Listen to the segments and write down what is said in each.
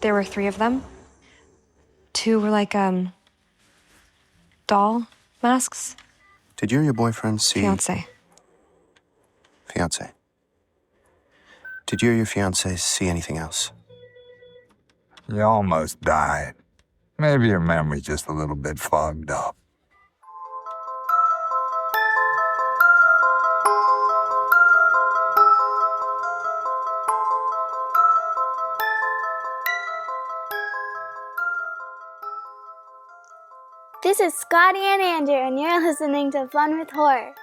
There were 3 of them. 2 were like, doll masks. Did you and your boyfriend see... Fiance. Fiance. Did you or your fiance see anything else? You almost died. Maybe your memory's just a little bit fogged up. This is Scotty and Andrew, and you're listening to Fun with Horror.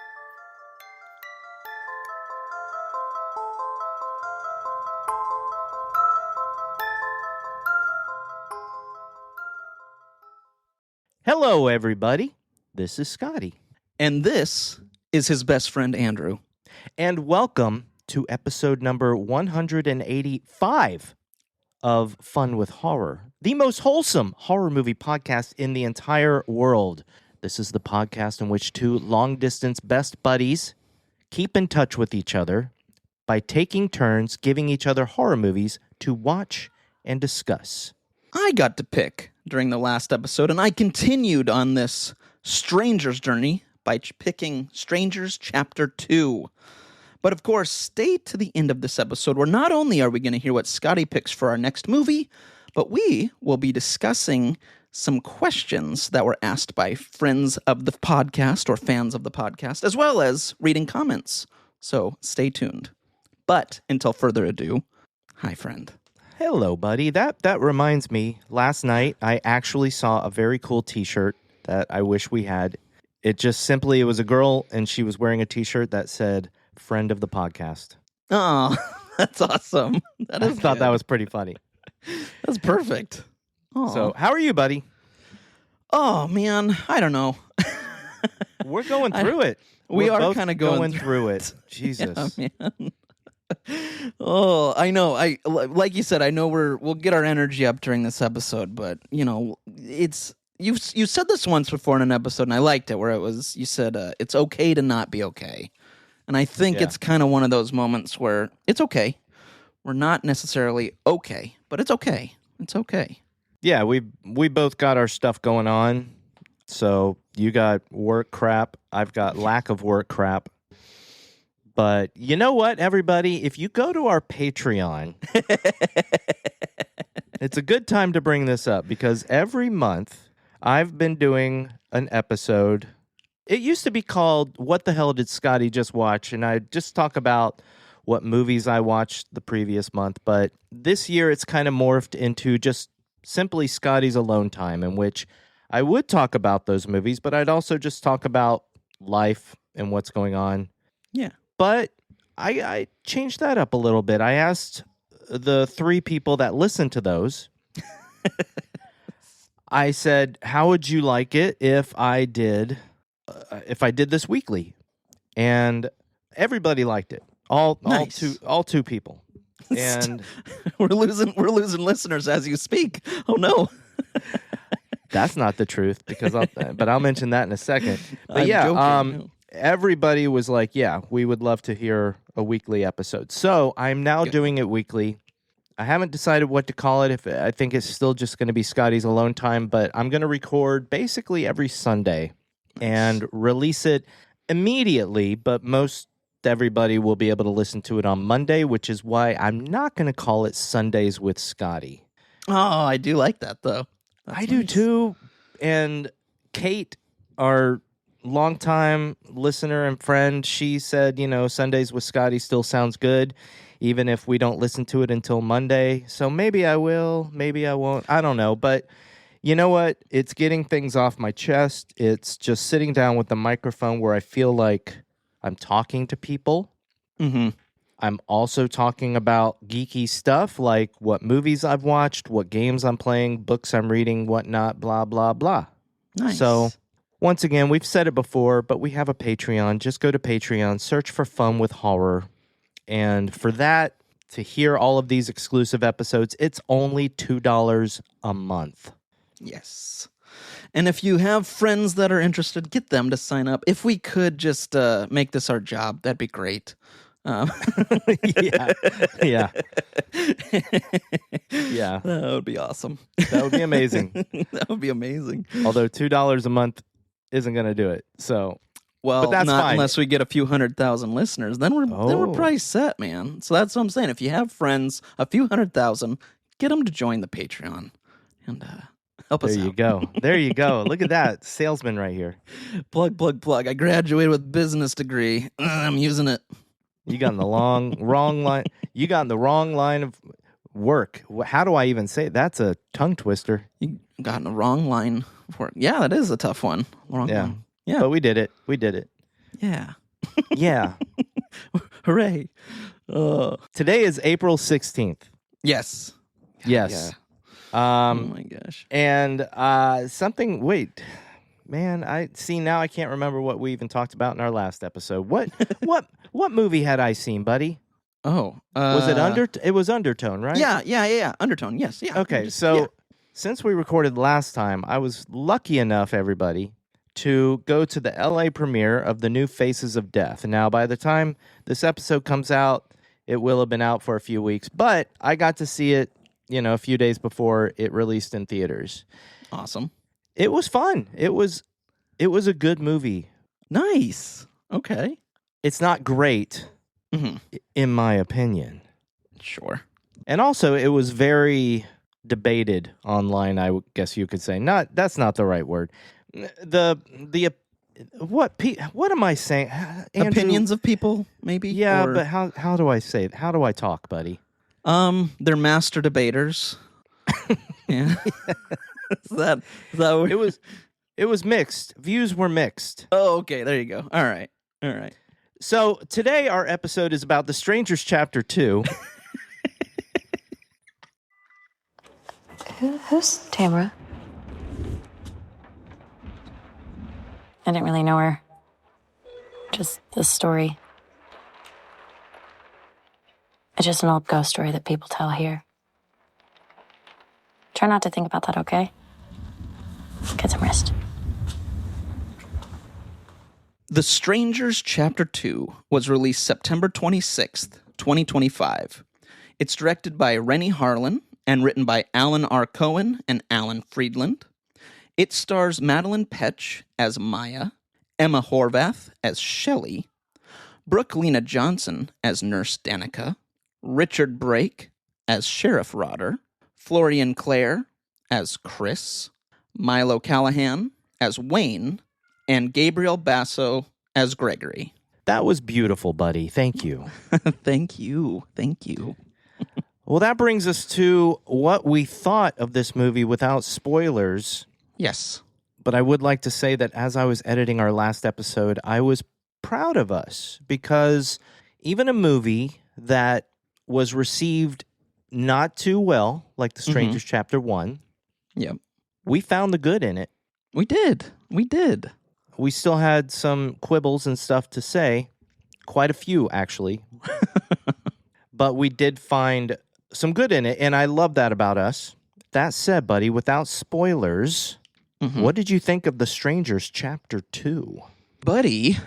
Hello, everybody. This is Scotty. And this is his best friend, Andrew. And welcome to episode number 185 of Fun with Horror, the most wholesome horror movie podcast in the entire world. This is the podcast in which 2 long-distance best buddies keep in touch with each other by taking turns giving each other horror movies to watch and discuss. I got to pick during the last episode, and I continued on this Stranger's journey by picking Strangers Chapter 2. But of course, stay to the end of this episode, where not only are we going to hear what Scotty picks for our next movie, but we will be discussing some questions that were asked by friends of the podcast or fans of the podcast, as well as reading comments. So stay tuned. But until further ado, hi, friend. Hello, buddy. That reminds me, last night I actually saw a very cool t-shirt that I wish we had. It was a girl, and she was wearing a t-shirt that said, friend of the podcast. Oh, that's awesome. I thought that was pretty funny. That's perfect. Aww. So, how are you, buddy? Oh, man, I don't know. We're going through it. We We're are kind of going through it. Jesus. Yeah, man. Oh, I know. Like you said, I know we'll get our energy up during this episode, but you know, you said this once before in an episode, and I liked it, where you said it's okay to not be okay. And I think it's kind of one of those moments where it's okay. We're not necessarily okay, but it's okay. It's okay. Yeah, we both got our stuff going on. So you got work crap. I've got lack of work crap. But you know what, everybody? If you go to our Patreon, it's a good time to bring this up, because every month I've been doing an episode. It used to be called What the Hell Did Scotty Just Watch? And I just talk about what movies I watched the previous month. But this year it's kind of morphed into just simply Scotty's alone time, in which I would talk about those movies, but I'd also just talk about life and what's going on. Yeah. But I changed that up a little bit. I asked the 3 people that listen to those, I said, how would you like it if I did this weekly? And everybody liked it. All 2 people. And we're losing listeners as you speak. Oh no. That's not the truth, but I'll mention that in a second. But I'm yeah, joking. Everybody was like, yeah, we would love to hear a weekly episode. So I'm now doing it weekly. I haven't decided what to call it. I think it's still just going to be Scotty's alone time, but I'm going to record basically every Sunday and release it immediately, but most everybody will be able to listen to it on Monday, which is why I'm not going to call it Sundays with Scotty. Oh, I do like that, though. I do too. And Kate, our longtime listener and friend, she said, Sundays with Scotty still sounds good, even if we don't listen to it until Monday. So maybe I will, maybe I won't. I don't know. But you know what? It's getting things off my chest. It's just sitting down with the microphone where I feel like I'm talking to people. Mm-hmm. I'm also talking about geeky stuff, like what movies I've watched, what games I'm playing, books I'm reading, whatnot, blah, blah, blah. Nice. So once again, we've said it before, but we have a Patreon. Just go to Patreon, search for Fun with Horror. And for that, to hear all of these exclusive episodes, it's only $2 a month. Yes. And if you have friends that are interested, get them to sign up. If we could just make this our job, that'd be great. Yeah. Yeah. That would be awesome. That would be amazing. That would be amazing. Although $2 a month isn't going to do it. So, Well, but that's not fine. unless we get a few 100,000 listeners. Then we're Oh. probably set, man. So that's what I'm saying. If you have friends, a few 100,000, get them to join the Patreon and help us There out. you go. There you go. Look at that. Salesman right here. Plug, plug, plug. I graduated with business degree. I'm using it. You got in the wrong line. You got in the wrong line of work. How do I even say it? That's a tongue twister. You got in the wrong line for it. Yeah, that is a tough one. Wrong Yeah. line. Yeah. But we did it. We did it. Yeah. Yeah. Hooray. Today is April 16th. Yes. Yes. Oh my gosh. And something. Wait, man. I see now. I can't remember what we even talked about in our last episode. What movie had I seen, buddy? Oh, Was it It was Undertone, right? Yeah. Undertone. Yes. Yeah. Okay. Just- So yeah. since we recorded last time, I was lucky enough, everybody, to go to the LA premiere of the new Faces of Death. And now, by the time this episode comes out, it will have been out for a few weeks. But I got to see it, a few days before it released in theaters. Awesome. It was fun. It was a good movie. Nice. Okay. It's not great, Mhm. in my opinion. Sure. And also, it was very debated online, I guess you could say. That's not the right word. What am I saying? Andrew? Opinions of people, maybe. Yeah, Or- but how do I say it? How do I talk, buddy? they're master debaters. Yeah. Is that what It was mixed. Views were mixed. Oh, okay. There you go. All right. So today our episode is about The Strangers Chapter 2. Who's Tamara? I didn't really know her. Just this story. It's just an old ghost story that people tell here. Try not to think about that, okay? Get some rest. The Strangers Chapter 2 was released September 26th, 2025. It's directed by Renny Harlin and written by Alan R. Cohen and Alan Friedland. It stars Madeline Petch as Maya, Emma Horvath as Shelley, Brooke Lena Johnson as Nurse Danica, Richard Brake as Sheriff Rodder, Florian Clare as Chris, Milo Callahan as Wayne, and Gabriel Basso as Gregory. That was beautiful, buddy. Thank you. Thank you. Well, that brings us to what we thought of this movie without spoilers. Yes. But I would like to say that as I was editing our last episode, I was proud of us because even a movie that was received not too well, like The Strangers Chapter 1, Yep. we found the good in it. We did. We still had some quibbles and stuff to say, quite a few, actually. But we did find some good in it, and I love that about us. That said, buddy, without spoilers, what did you think of The Strangers Chapter 2? Buddy,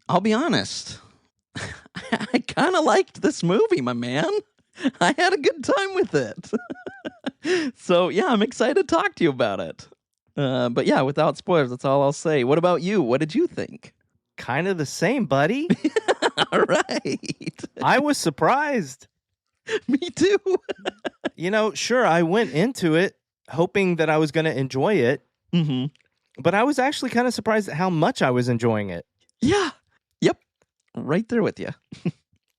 I'll be honest. I kind of liked this movie, my man. I had a good time with it. So, yeah, I'm excited to talk to you about it. But yeah, without spoilers, that's all I'll say. What about you? What did you think? Kind of the same, buddy. All right. I was surprised. Me too. Sure, I went into it hoping that I was going to enjoy it, but I was actually kind of surprised at how much I was enjoying it. Yeah. Yep. Right there with you.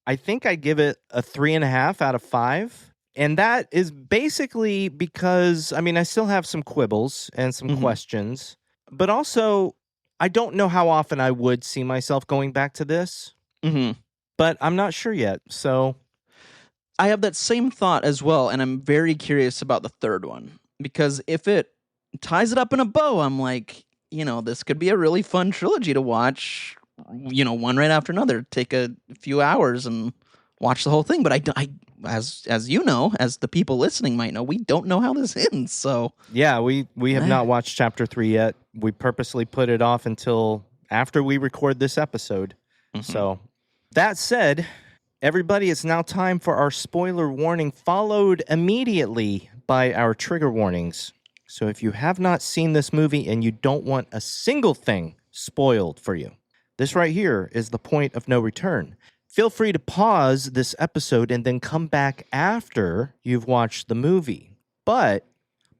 I think I give it a 3.5 out of 5. And that is basically because, I still have some quibbles and some questions, but also I don't know how often I would see myself going back to this, but I'm not sure yet. So I have that same thought as well, and I'm very curious about the third one, because if it ties it up in a bow, I'm like, this could be a really fun trilogy to watch, one right after another. Take a few hours and watch the whole thing. But I as you know, as the people listening might know, we don't know how this ends. So yeah, we have not watched Chapter 3 yet. We purposely put it off until after we record this episode. So that said, Everybody, it's now time for our spoiler warning, followed immediately by our trigger warnings. So if you have not seen this movie and you don't want a single thing spoiled for you, this right here is the point of no return. Feel free to pause this episode and then come back after you've watched the movie. But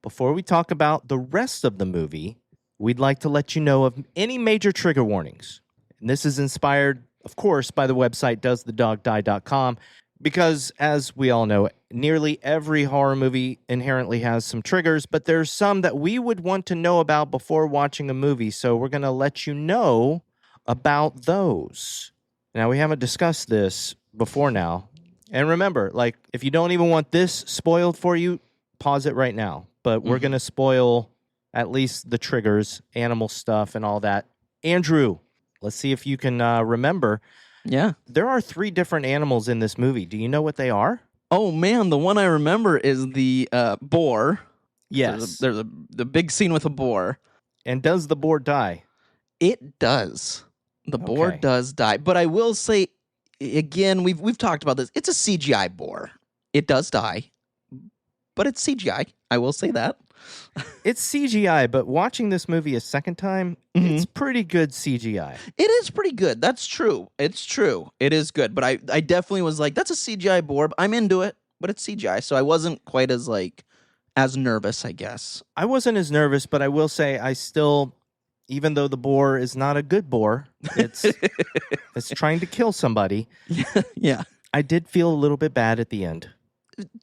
before we talk about the rest of the movie, we'd like to let you know of any major trigger warnings. And this is inspired, of course, by the website doesthedogdie.com, because as we all know, nearly every horror movie inherently has some triggers, but there's some that we would want to know about before watching a movie. So we're going to let you know about those. Now, we haven't discussed this before now. And remember, like, if you don't even want this spoiled for you, pause it right now. But we're going to spoil at least the triggers, animal stuff, and all that. Andrew, let's see if you can remember. Yeah. There are 3 different animals in this movie. Do you know what they are? Oh, man, the one I remember is the boar. Yes. There's the big scene with a boar. And does the boar die? It does. The boar Okay. does die. But I will say, again, we've talked about this. It's a CGI boar. It does die, but it's CGI. I will say that. It's CGI, but watching this movie a second time, it's pretty good CGI. It is pretty good. That's true. It's true. It is good. But I definitely was like, that's a CGI boar. I'm into it, but it's CGI. So I wasn't quite as nervous, I guess. I wasn't as nervous, but I will say I still, even though the boar is not a good boar, it's trying to kill somebody. Yeah. I did feel a little bit bad at the end.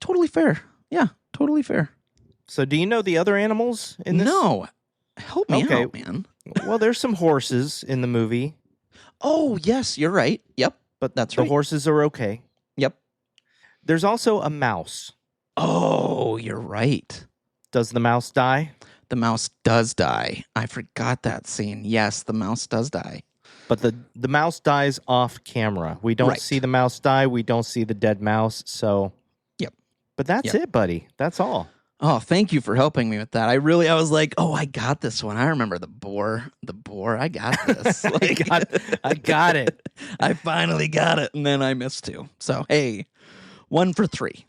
Totally fair. Yeah, totally fair. So do you know the other animals in this? No. Help me Okay. out, man. Well, there's some horses in the movie, Oh, yes, you're right. Yep. but That's the right. horses are okay. Yep. There's also a mouse. Oh, you're right. Does the mouse die? The mouse does die. I forgot that scene. Yes, the mouse does die. But the mouse dies off camera. We don't Right. see the mouse die. We don't see the dead mouse. So, Yep. But that's Yep. it, buddy. That's all. Oh, thank you for helping me with that. I was like, oh, I got this one. I remember the boar. The boar. I got this. I got it. I finally got it. And then I missed 2. So, hey, 1 for 3.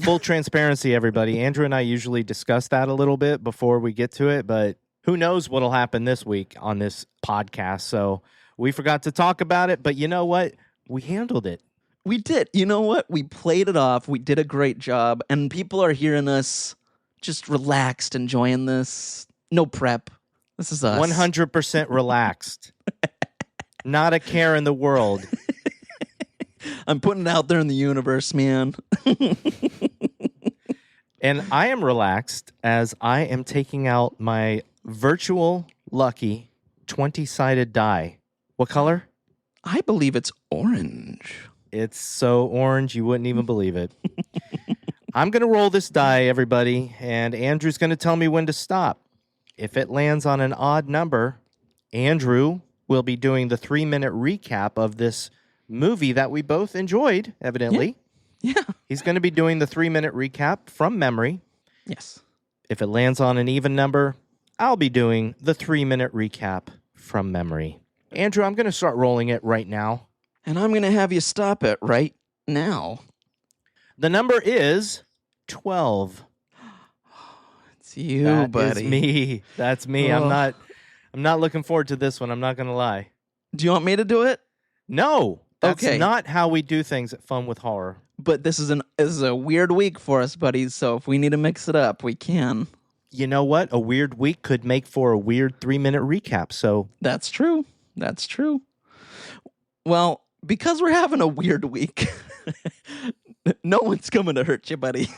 Full transparency, everybody. Andrew and I usually discuss that a little bit before we get to it, but who knows what'll happen this week on this podcast. So we forgot to talk about it, but you know what? We handled it. We did. You know what? We played it off. We did a great job. And people are hearing us just relaxed, enjoying this. No prep. This is us. 100% relaxed. Not a care in the world. I'm putting it out there in the universe, man. And I am relaxed as I am taking out my virtual lucky 20-sided die. What color? I believe it's orange. It's so orange, you wouldn't even believe it. I'm going to roll this die, everybody, and Andrew's going to tell me when to stop. If it lands on an odd number, Andrew will be doing the 3-minute recap of this movie that we both enjoyed, evidently. Yeah. He's going to be doing the 3-minute recap from memory. Yes. If it lands on an even number, I'll be doing the 3-minute recap from memory. Andrew, I'm going to start rolling it right now. And I'm going to have you stop it right now. The number is 12. It's you, That buddy. is me. That's me. Oh. I'm not looking forward to this one. I'm not going to lie. Do you want me to do it? No. That's Okay. not how we do things at Fun with Horror. But this is a weird week for us, buddies. So if we need to mix it up, we can. You know what? A weird week could make for a weird 3-minute recap. So That's true. That's true. Well, because we're having a weird week, no one's coming to hurt you, buddy.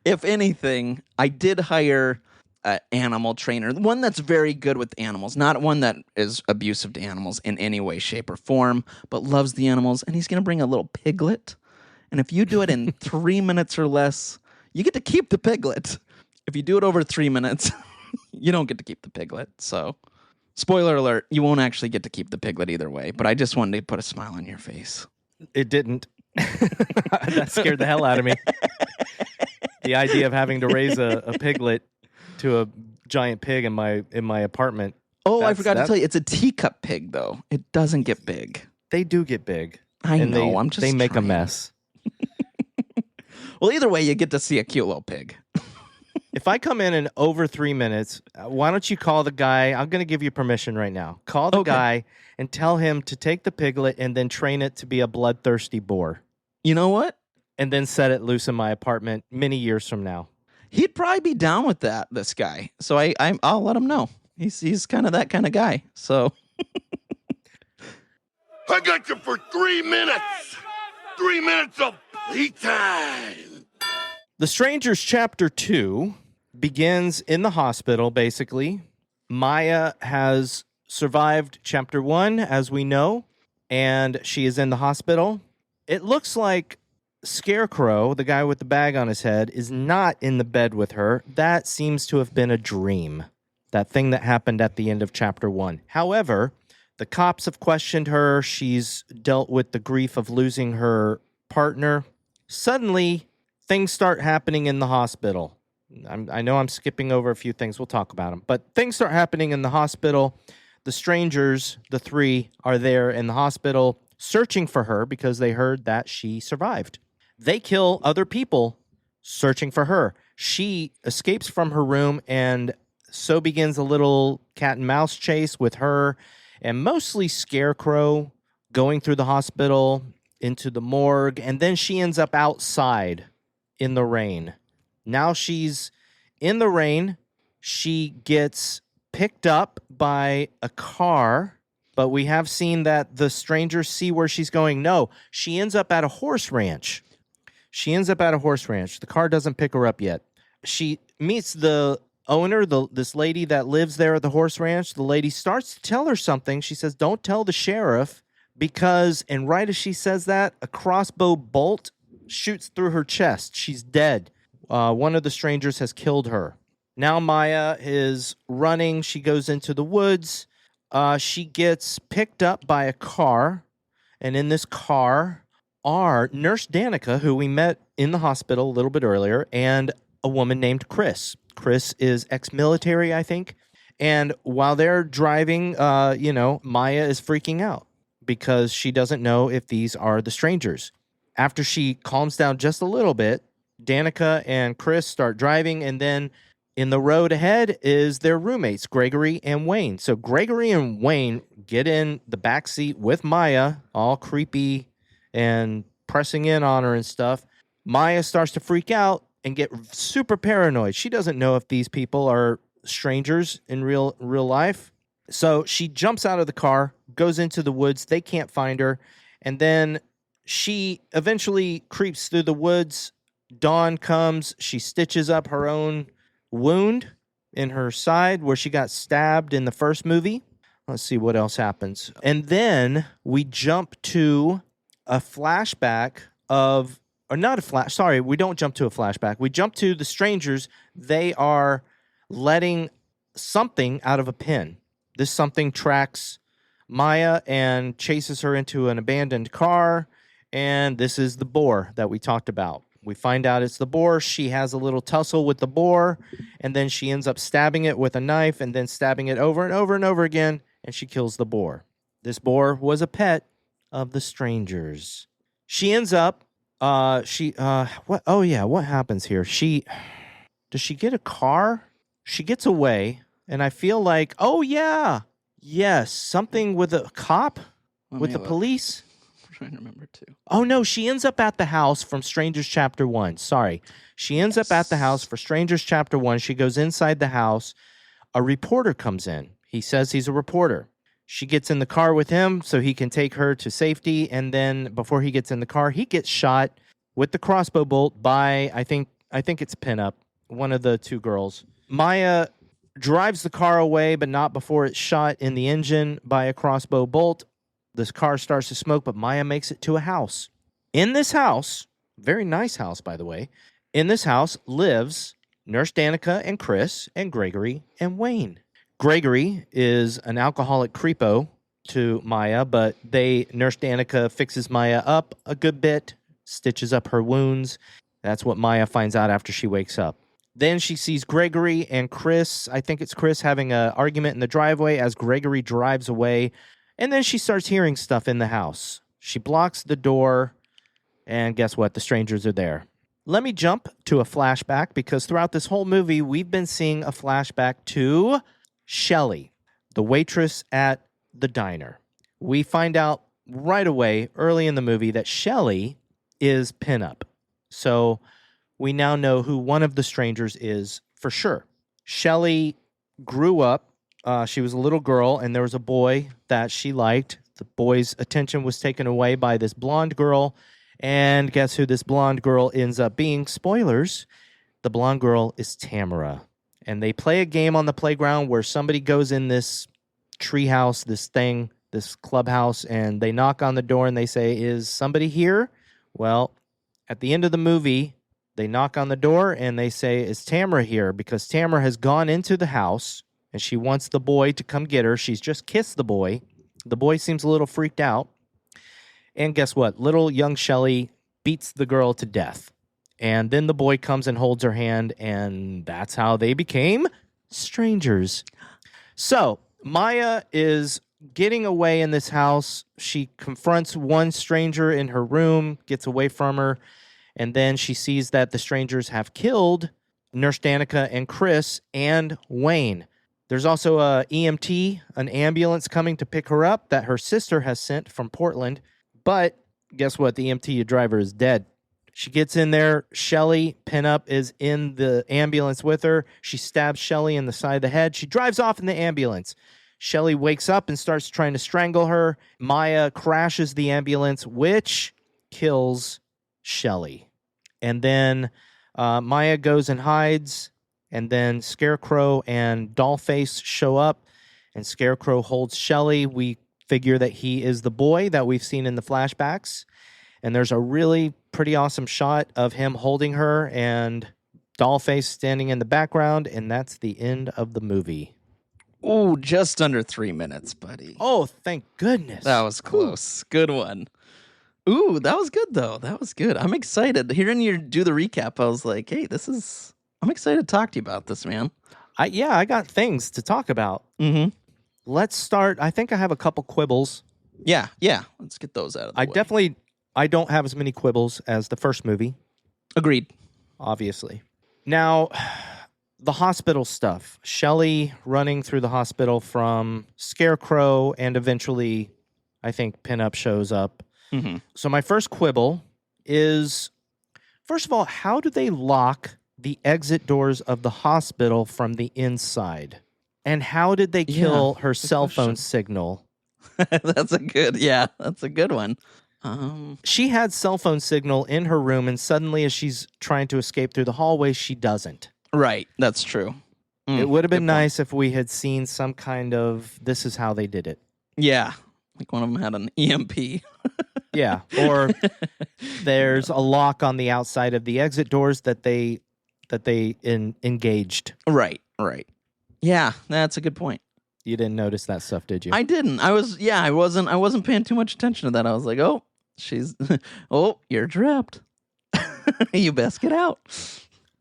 if anything, I did hire an animal trainer, one that's very good with animals, not one that is abusive to animals in any way, shape, or form, but loves the animals. And he's going to bring a little piglet. And if you do it in 3 minutes or less, you get to keep the piglet. If you do it over 3 minutes, you don't get to keep the piglet. So, spoiler alert, you won't actually get to keep the piglet either way. But I just wanted to put a smile on your face. it didn't. That scared the hell out of me. The idea of having to raise a piglet to a giant pig in my apartment. Oh, I forgot to tell you, it's a teacup pig, though. It doesn't get big. They do get big. I and know. I'm just they make a trying. mess. Well, either way, you get to see a cute little pig. If I come in over 3 minutes, why don't you call the guy? I'm going to give you permission right now. Call the guy and tell him to take the piglet and then train it to be a bloodthirsty boar. You know what? And then set it loose in my apartment many years from now. He'd probably be down with that, this guy. So I'll let him know. He's kind of that kind of guy. So I got you for 3 minutes. 3 minutes of playtime. The Strangers Chapter 2 begins in the hospital, basically. Maya has survived Chapter 1, as we know, and she is in the hospital. It looks like Scarecrow, the guy with the bag on his head, is not in the bed with her. That seems to have been a dream. That thing that happened at the end of Chapter 1. However, the cops have questioned her. She's dealt with the grief of losing her partner. Suddenly, things start happening in the hospital. I know I'm skipping over a few things. We'll talk about them. But things start happening in the hospital. The strangers, the three, are there in the hospital searching for her because they heard that she survived. They kill other people searching for her. She escapes from her room, and so begins a little cat and mouse chase with her and mostly Scarecrow going through the hospital into the morgue. And then she ends up outside in the rain. Now she's in the rain. She gets picked up by a car, but we have seen that the strangers see where she's going. No, she ends up at a horse ranch. The car doesn't pick her up yet. She meets the owner, this lady that lives there at the horse ranch. The lady starts to tell her something. She says, don't tell the sheriff, because, and right as she says that, a crossbow bolt shoots through her chest. She's dead. One of the strangers has killed her. Now Maya is running. She goes into the woods. She gets picked up by a car, and in this car are Nurse Danica, who we met in the hospital a little bit earlier, and a woman named Chris. Chris is ex-military, I think. And while they're driving, Maya is freaking out because she doesn't know if these are the strangers. After she calms down just a little bit, Danica and Chris start driving, and then in the road ahead is their roommates, Gregory and Wayne. So Gregory and Wayne get in the back seat with Maya, all creepy and pressing in on her and stuff. Maya starts to freak out and get super paranoid. She doesn't know if these people are strangers in real life. So she jumps out of the car, goes into the woods. They can't find her. And then she eventually creeps through the woods. Dawn comes. She stitches up her own wound in her side where she got stabbed in the first movie. Let's see what else happens. And then we jump to a flashback of, or not a flash, sorry, we don't jump to a flashback. We jump to the strangers. They are letting something out of a pen. This something tracks Maya and chases her into an abandoned car. And this is the boar that we talked about. We find out it's the boar. She has a little tussle with the boar, and then she ends up stabbing it with a knife and then stabbing it over and over and over again, and she kills the boar. This boar was a pet of the strangers. She ends up, what happens here? Does she get a car? She gets away, and I feel like, something with a cop, with the police. I'm trying to remember too. Oh, no, she ends up at the house from Strangers Chapter 1. Sorry. She ends up at the house for Strangers Chapter 1. She goes inside the house. A reporter comes in. He says he's a reporter. She gets in the car with him so he can take her to safety. And then before he gets in the car, he gets shot with the crossbow bolt by, I think it's Pinup, one of the two girls. Maya drives the car away, but not before it's shot in the engine by a crossbow bolt. This car starts to smoke, but Maya makes it to a house. In this house, very nice house, by the way, in this house lives Nurse Danica and Chris and Gregory and Wayne. Gregory is an alcoholic creepo to Maya, but Nurse Danica fixes Maya up a good bit, stitches up her wounds. That's what Maya finds out after she wakes up. Then she sees Gregory and Chris, I think it's Chris, having an argument in the driveway as Gregory drives away. And then she starts hearing stuff in the house. She blocks the door, and guess what? The strangers are there. Let me jump to a flashback because throughout this whole movie, we've been seeing a flashback to Shelly, the waitress at the diner. We find out right away, early in the movie, that Shelly is Pinup. So we now know who one of the strangers is for sure. Shelly grew up. She was a little girl, and there was a boy that she liked. The boy's attention was taken away by this blonde girl. And guess who this blonde girl ends up being? Spoilers. The blonde girl is Tamara. And they play a game on the playground where somebody goes in this treehouse, this clubhouse, and they knock on the door and they say, "Is somebody here?" Well, at the end of the movie, they knock on the door and they say, "Is Tamara here?" Because Tamara has gone into the house and she wants the boy to come get her. She's just kissed the boy. The boy seems a little freaked out. And guess what? Little young Shelly beats the girl to death. And then the boy comes and holds her hand, and that's how they became strangers. So Maya is getting away in this house. She confronts one stranger in her room, gets away from her, and then she sees that the strangers have killed Nurse Danica and Chris and Wayne. There's also a EMT, an ambulance coming to pick her up that her sister has sent from Portland. But guess what? The EMT driver is dead. She gets in there. Shelly, Pinup, is in the ambulance with her. She stabs Shelly in the side of the head. She drives off in the ambulance. Shelly wakes up and starts trying to strangle her. Maya crashes the ambulance, which kills Shelly. And then Maya goes and hides. And then Scarecrow and Dollface show up. And Scarecrow holds Shelly. We figure that he is the boy that we've seen in the flashbacks. And there's a really pretty awesome shot of him holding her and Dollface standing in the background. And that's the end of the movie. Ooh, just under 3 minutes, buddy. Oh, thank goodness. That was close. Ooh. Good one. Ooh, that was good, though. That was good. I'm excited. Hearing you do the recap, I was like, hey, I'm excited to talk to you about this, man. I got things to talk about. Mm-hmm. Let's start. I think I have a couple quibbles. Yeah. Let's get those out of the way. I don't have as many quibbles as the first movie. Agreed. Obviously. Now, the hospital stuff. Shelly running through the hospital from Scarecrow, and eventually, I think Pinup shows up. Mm-hmm. So my first quibble is, first of all, how do they lock the exit doors of the hospital from the inside? And how did they kill her cell phone signal? That's a good one. She had cell phone signal in her room, and suddenly as she's trying to escape through the hallway, she doesn't. Right, that's true. It would have been nice if we had seen some kind of, this is how they did it. Yeah, like one of them had an EMP. Yeah, or there's a lock on the outside of the exit doors that they engaged. Right. Yeah, that's a good point. You didn't notice that stuff, did you? I didn't. I wasn't paying too much attention to that. I was like, oh, you're trapped. You best get out.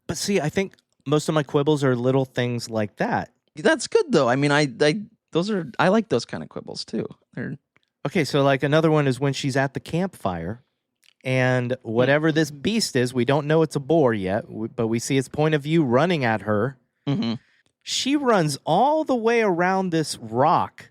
But see, I think most of my quibbles are little things like that. That's good though. I mean, I like those kind of quibbles too. Okay, so like another one is when she's at the campfire, and whatever this beast is, we don't know it's a boar yet, but we see its point of view running at her. Mm-hmm. She runs all the way around this rock.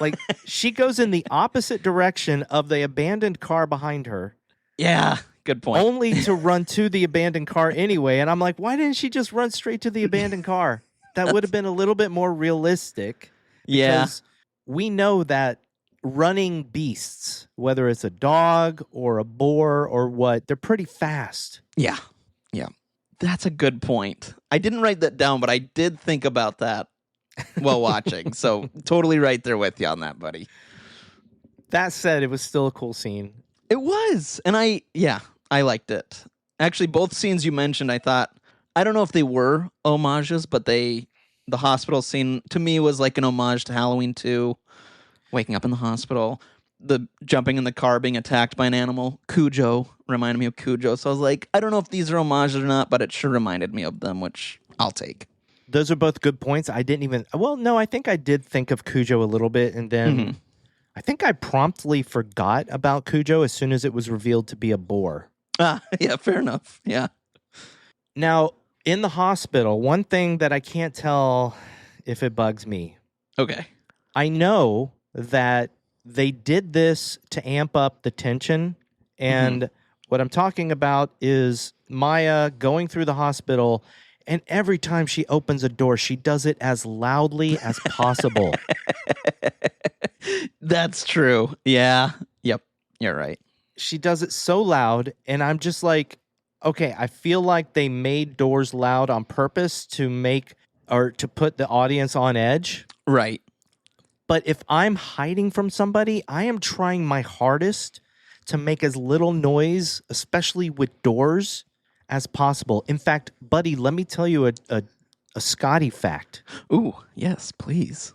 Like, she goes in the opposite direction of the abandoned car behind her. Yeah, good point. Only to run to the abandoned car anyway. And I'm like, why didn't she just run straight to the abandoned car? That would have been a little bit more realistic. Yeah. Because we know that running beasts, whether it's a dog or a boar or what, they're pretty fast. Yeah. That's a good point. I didn't write that down, but I did think about that while watching. So totally right there with you on that, buddy. That said, it was still a cool scene. It was. And I liked it. Actually, both scenes you mentioned, I thought, I don't know if they were homages, but the hospital scene to me was like an homage to Halloween 2, waking up in the hospital. The jumping in the car, being attacked by an animal. Cujo reminded me of Cujo. So I was like, I don't know if these are homages or not, but it sure reminded me of them, which I'll take. Those are both good points. I think I did think of Cujo a little bit, and then I think I promptly forgot about Cujo as soon as it was revealed to be a boar. Yeah, fair enough. Yeah. Now, in the hospital, one thing that I can't tell if it bugs me. Okay. I know that they did this to amp up the tension. And what I'm talking about is Maya going through the hospital, and every time she opens a door, she does it as loudly as possible. That's true. Yeah. Yep. You're right. She does it so loud, and I'm just like, okay, I feel like they made doors loud on purpose to make or to put the audience on edge. Right. But if I'm hiding from somebody, I am trying my hardest to make as little noise, especially with doors, as possible. In fact, buddy, let me tell you a Scotty fact. Ooh, yes, please.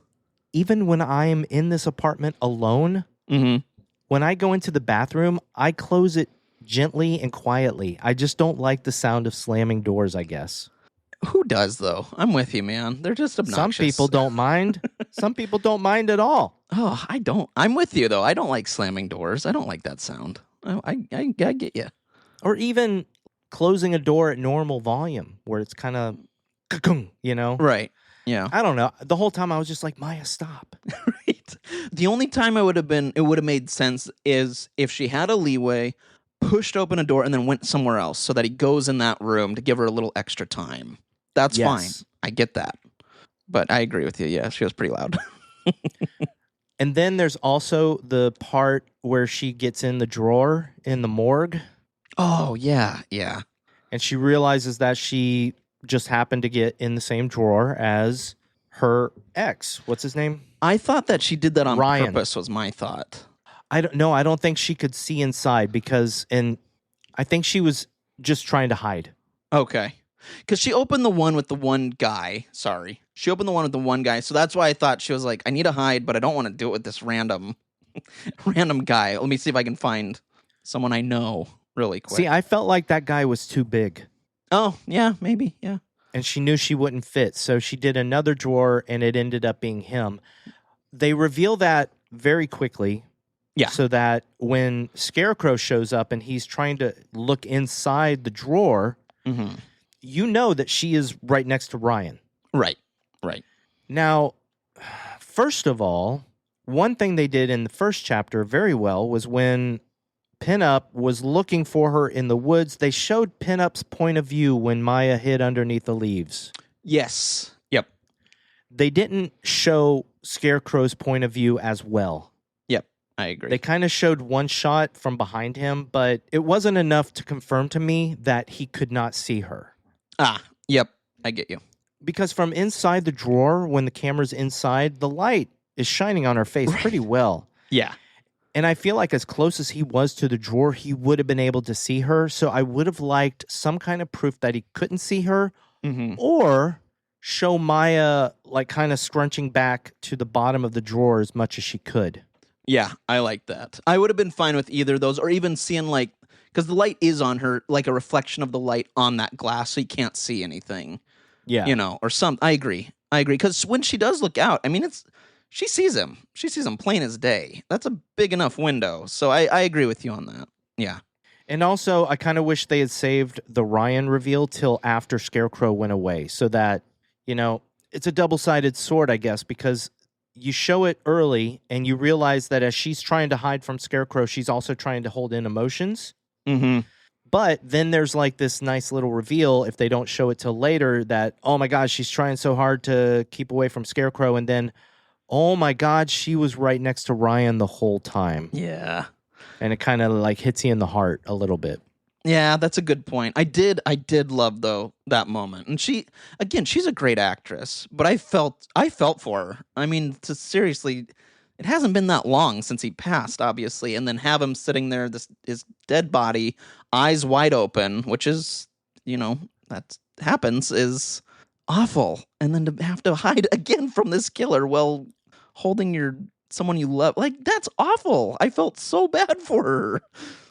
Even when I am in this apartment alone, when I go into the bathroom, I close it gently and quietly. I just don't like the sound of slamming doors, I guess. Who does, though? I'm with you, man. They're just obnoxious. Some people don't mind. Some people don't mind at all. Oh, I don't. I'm with you, though. I don't like slamming doors. I don't like that sound. I get you. Or even closing a door at normal volume where it's kind of, you know? Right. Yeah. I don't know. The whole time I was just like, Maya, stop. Right. The only time it would have made sense is if she had a leeway, pushed open a door, and then went somewhere else so that he goes in that room to give her a little extra time. That's fine. I get that. But I agree with you. Yeah, she was pretty loud. And then there's also the part where she gets in the drawer in the morgue. Oh, yeah, yeah. And she realizes that she just happened to get in the same drawer as her ex. What's his name? I thought that she did that on Ryan. purpose, was my thought. I don't think she could see inside because, and I think she was just trying to hide. Okay. Because she opened the one with the one guy. Sorry. She opened the one with the one guy. So that's why I thought she was like, I need to hide, but I don't want to do it with this random guy. Let me see if I can find someone I know really quick. See, I felt like that guy was too big. Oh, yeah, maybe. Yeah. And she knew she wouldn't fit. So she did another drawer and it ended up being him. They reveal that very quickly. Yeah. So that when Scarecrow shows up and he's trying to look inside the drawer, you know that she is right next to Ryan. Right. Now, first of all, one thing they did in the first chapter very well was when Pinup was looking for her in the woods, they showed Pinup's point of view when Maya hid underneath the leaves. Yes. Yep. They didn't show Scarecrow's point of view as well. Yep. I agree. They kind of showed one shot from behind him, but it wasn't enough to confirm to me that he could not see her. Yep. I get you. Because from inside the drawer, when the camera's inside, the light is shining on her face pretty well. Yeah. And I feel like as close as he was to the drawer, he would have been able to see her. So I would have liked some kind of proof that he couldn't see her or show Maya like kind of scrunching back to the bottom of the drawer as much as she could. Yeah, I like that. I would have been fine with either of those, or even seeing like, because the light is on her, like a reflection of the light on that glass, so you can't see anything. Yeah. You know, or some. I agree. Because when she does look out, I mean, she sees him. She sees him plain as day. That's a big enough window. So I agree with you on that. Yeah. And also, I kind of wish they had saved the Ryan reveal till after Scarecrow went away so that, you know, it's a double-sided sword, I guess, because you show it early and you realize that as she's trying to hide from Scarecrow, she's also trying to hold in emotions. But then there's like this nice little reveal if they don't show it till later that, oh my God, she's trying so hard to keep away from Scarecrow. And then, oh my God, she was right next to Ryan the whole time. Yeah. And it kind of like hits you in the heart a little bit. Yeah, that's a good point. I did love though that moment. And she's a great actress, but I felt for her. I mean, seriously, it hasn't been that long since he passed, obviously, and then have him sitting there, his dead body, eyes wide open, which is, you know, that happens, is awful. And then to have to hide again from this killer while holding someone you love, like, that's awful. I felt so bad for her.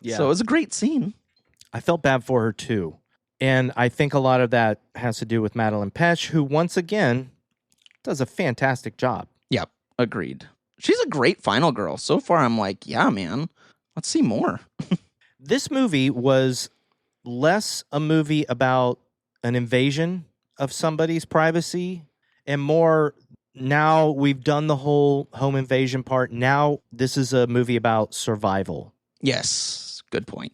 Yeah. So it was a great scene. I felt bad for her too. And I think a lot of that has to do with Madeline Petch, who once again does a fantastic job. Yep, agreed. She's a great final girl. So far, I'm like, yeah, man. Let's see more. This movie was less a movie about an invasion of somebody's privacy and more, now we've done the whole home invasion part. Now this is a movie about survival. Yes, good point.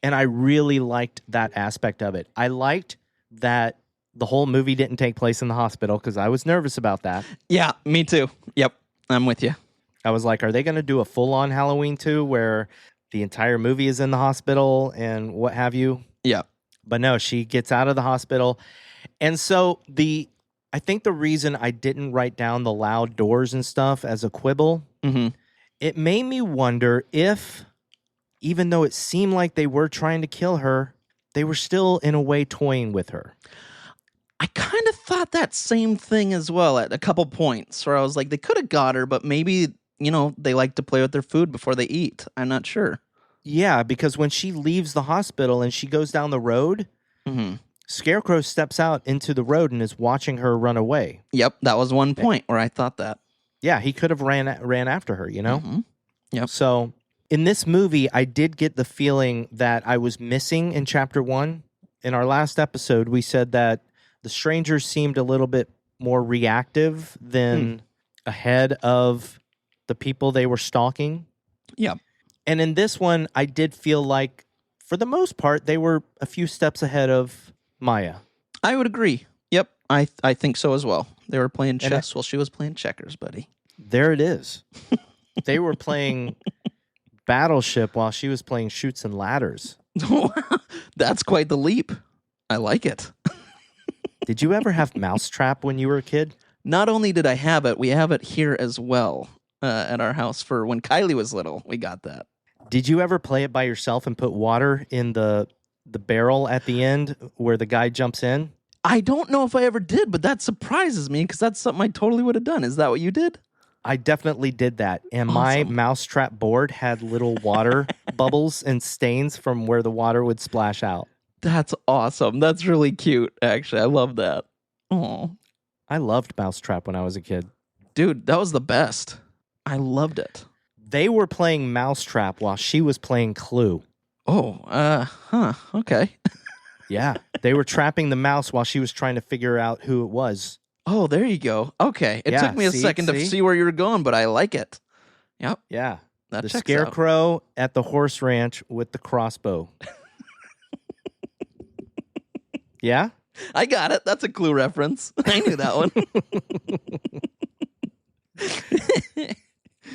And I really liked that aspect of it. I liked that the whole movie didn't take place in the hospital because I was nervous about that. Yeah, me too. Yep, I'm with you. I was like, are they going to do a full-on Halloween 2 where the entire movie is in the hospital and what have you? Yeah. But no, she gets out of the hospital. And so I think the reason I didn't write down the loud doors and stuff as a quibble, it made me wonder if, even though it seemed like they were trying to kill her, they were still in a way toying with her. I kind of thought that same thing as well at a couple points where I was like, they could have got her, but maybe, they like to play with their food before they eat. I'm not sure. Yeah, because when she leaves the hospital and she goes down the road, Scarecrow steps out into the road and is watching her run away. Yep, that was one point where I thought that. Yeah, he could have ran after her, Yep. So in this movie, I did get the feeling that I was missing in Chapter 1. In our last episode, we said that the strangers seemed a little bit more reactive than ahead of the people they were stalking. Yep. And in this one, I did feel like, for the most part, they were a few steps ahead of Maya. I would agree. Yep, I think so as well. They were playing chess while she was playing checkers, buddy. There it is. They were playing Battleship while she was playing Chutes and Ladders. That's quite the leap. I like it. Did you ever have Mousetrap when you were a kid? Not only did I have it, we have it here as well at our house for when Kylie was little. We got that. Did you ever play it by yourself and put water in the barrel at the end where the guy jumps in? I don't know if I ever did, but that surprises me because that's something I totally would have done. Is that what you did? I definitely did that. And Awesome. my Mousetrap board had little water bubbles and stains from where the water would splash out. That's awesome. That's really cute, actually. I love that. Oh, I loved Mousetrap when I was a kid. dude, that was the best. I loved it. They were playing Mousetrap while she was playing Clue. Oh, okay. Yeah. They were trapping the mouse while she was trying to figure out who it was. Oh, there you go. Okay. It Yeah, took me a second to see where you were going, but I like it. Yep. Yeah. That The checks out. Scarecrow at the horse ranch with the crossbow. Yeah? I got it. That's a Clue reference. I knew that one.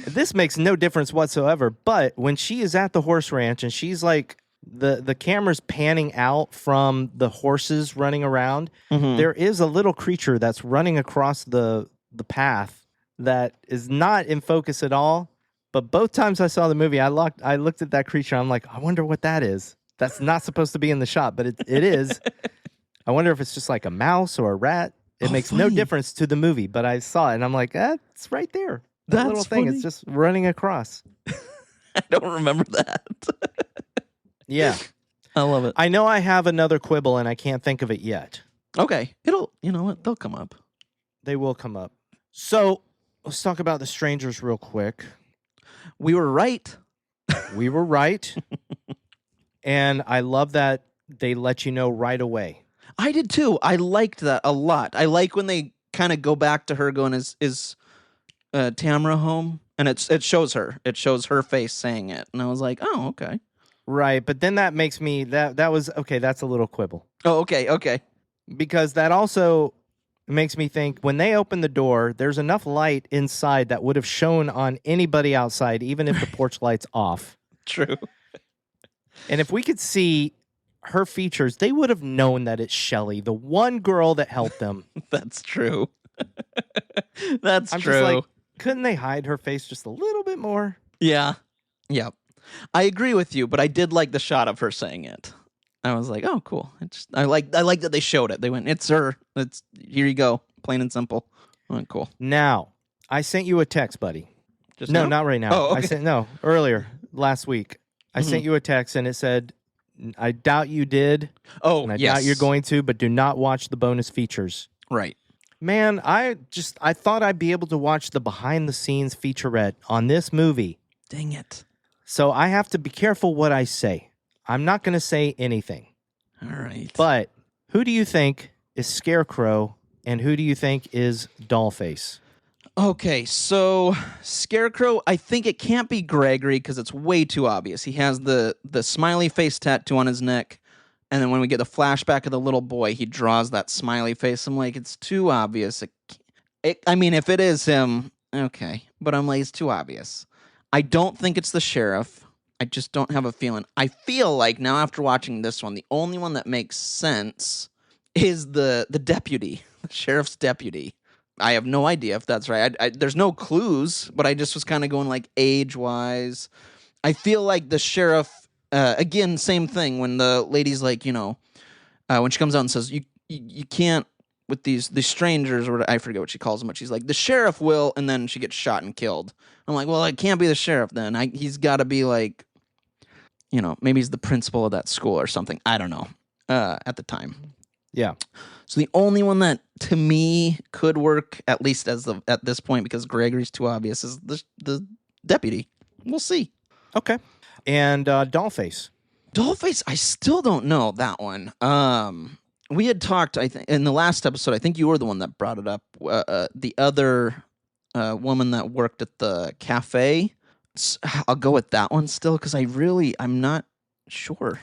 This makes no difference whatsoever, but when she is at the horse ranch and she's like, the camera's panning out from the horses running around, there is a little creature that's running across the path that is not in focus at all. But both times I saw the movie, I looked at that creature. I'm like, I wonder what that is. That's not supposed to be in the shot, but it is. I wonder if it's just like a mouse or a rat. It makes no difference to the movie, but I saw it and I'm like, it's right there. That little thing is just running across. I don't remember that. Yeah. I love it. I know I have another quibble and I can't think of it yet. Okay. You know what? They'll come up. They will come up. So let's talk about the strangers real quick. We were right. We were right. And I love that they let you know right away. I did too. I liked that a lot. I like when they kind of go back to her going, is Tamara home? And it shows her. It shows her face saying it. And I was like, oh, okay. Right. But then that makes me, that was, okay, that's a little quibble. Oh, okay. Because that also makes me think when they open the door, there's enough light inside that would have shown on anybody outside, even if the porch light's off. True. And if we could see her features, they would have known that it's Shelley, the one girl that helped them. That's true. That's I'm true. just like, couldn't they hide her face just a little bit more? Yeah. Yep. I agree with you, but I did like the shot of her saying it. I was like, oh, cool. I like that they showed it. They went, it's her. It's here you go. Plain and simple. Oh, cool. Now, I sent you a text, buddy. Just No, now? not right now. Oh, okay. I sent earlier last week. I sent you a text and it said, I doubt you did. Oh, And I yes. doubt you're going to, but do not watch the bonus features. Right. Man, I thought I'd be able to watch the behind the scenes featurette on this movie. Dang it. So I have to be careful what I say. I'm not going to say anything. All right. But who do you think is Scarecrow and who do you think is Dollface? Okay, so Scarecrow, I think it can't be Gregory because it's way too obvious. He has the smiley face tattoo on his neck, and then when we get the flashback of the little boy, he draws that smiley face. I'm like, it's too obvious. I mean, if it is him, okay, but I'm like, it's too obvious. I don't think it's the sheriff. I just don't have a feeling. I feel like now after watching this one, the only one that makes sense is the deputy, the sheriff's deputy. I have no idea if that's right. There's no clues, but I just was kind of going like age-wise. I feel like the sheriff, again, same thing. When the lady's like, when she comes out and says, you can't, with these strangers, or I forget what she calls them, but she's like, the sheriff will, and then she gets shot and killed. I'm like, well, it can't be the sheriff then. He's got to be like, maybe he's the principal of that school or something. I don't know at the time. Yeah. So the only one that to me could work, at least at this point, because Gregory's too obvious, is the deputy. We'll see. Okay. And Dollface. Dollface, I still don't know that one. We had talked, I think, in the last episode. I think you were the one that brought it up. The other woman that worked at the cafe. I'll go with that one still because I'm not sure.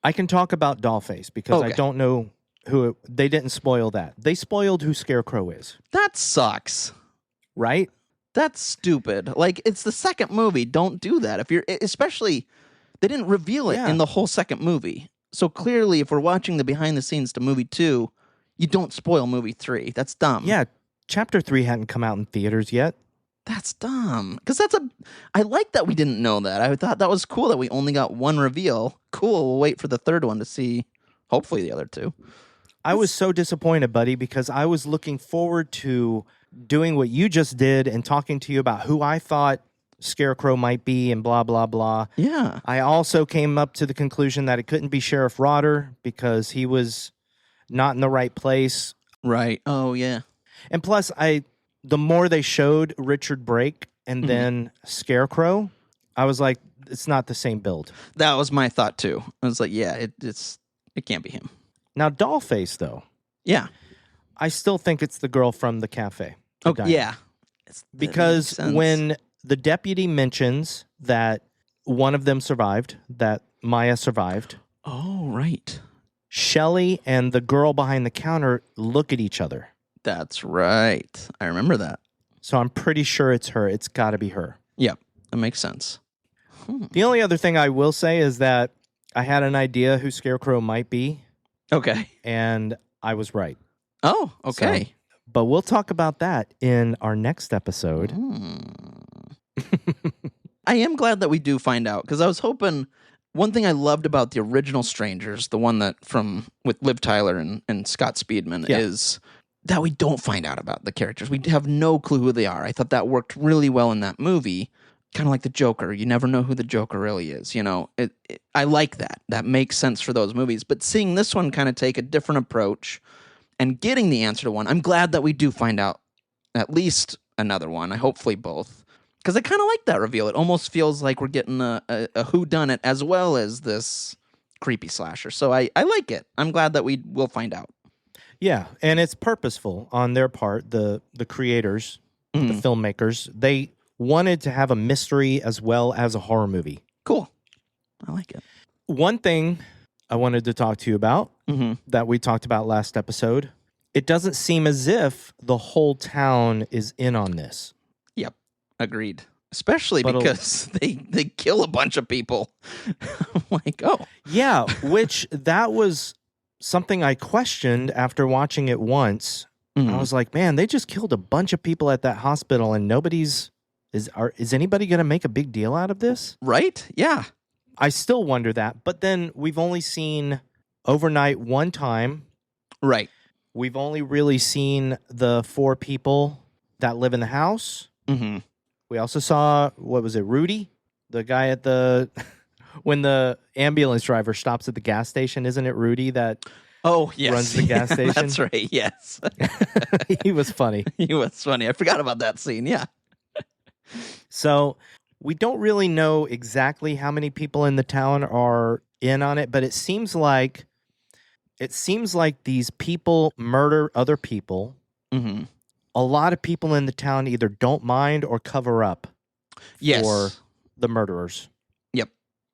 I can talk about Dollface because Okay. I don't know they didn't spoil that. They spoiled who Scarecrow is. That sucks. Right? That's stupid. Like, it's the second movie. Don't do that. Especially, they didn't reveal it in the whole second movie. So clearly, if we're watching the behind the scenes to movie 2, you don't spoil movie 3. That's dumb. Yeah. Chapter 3 hadn't come out in theaters yet. That's dumb. Because I like that we didn't know that. I thought that was cool that we only got one reveal. Cool. We'll wait for the third one to see, hopefully, the other two. I was so disappointed, buddy, because I was looking forward to doing what you just did and talking to you about who I thought Scarecrow might be and blah, blah, blah. Yeah. I also came up to the conclusion that it couldn't be Sheriff Rotter because he was not in the right place. Right. Oh, yeah. And plus, the more they showed Richard Brake and then Scarecrow, I was like, it's not the same build. That was my thought, too. I was like, yeah, it can't be him. Now, Dollface, though. Yeah. I still think it's the girl from the cafe. Oh, yeah. Because when the deputy mentions that one of them survived, that Maya survived. Oh, right. Shelley and the girl behind the counter look at each other. That's right. I remember that. So I'm pretty sure it's her. It's got to be her. Yep. That makes sense. The only other thing I will say is that I had an idea who Scarecrow might be. Okay. And I was right. Oh, okay. So, but we'll talk about that in our next episode. I am glad that we do find out because I was hoping. One thing I loved about the original Strangers, the one that with Liv Tyler and Scott Speedman, is that we don't find out about the characters. We have no clue who they are. I thought that worked really well in that movie. Kind of like the Joker. You never know who the Joker really is. I like that. That makes sense for those movies. But seeing this one kind of take a different approach and getting the answer to one, I'm glad that we do find out at least another one. Hopefully both. Because I kind of like that reveal. It almost feels like we're getting a whodunit as well as this creepy slasher. So I like it. I'm glad that we will find out. Yeah, and it's purposeful on their part, the creators, the filmmakers. They wanted to have a mystery as well as a horror movie. Cool. I like it. One thing I wanted to talk to you about that we talked about last episode, it doesn't seem as if the whole town is in on this. Yep. Agreed. Especially because they kill a bunch of people. I'm like, oh. Yeah, which that was something I questioned after watching it once. I was like, man, they just killed a bunch of people at that hospital and is anybody going to make a big deal out of this? Right? Yeah. I still wonder that. But then we've only seen overnight one time. Right. We've only really seen the 4 people that live in the house. We also saw, what was it, Rudy? The guy at when the ambulance driver stops at the gas station, isn't it Rudy that Oh, yes. runs the gas station. That's right, yes. He was funny. He was funny. I forgot about that scene, yeah. So we don't really know exactly how many people in the town are in on it, but it seems like these people murder other people. Mm-hmm. A lot of people in the town either don't mind or cover up for the murderers. Yep.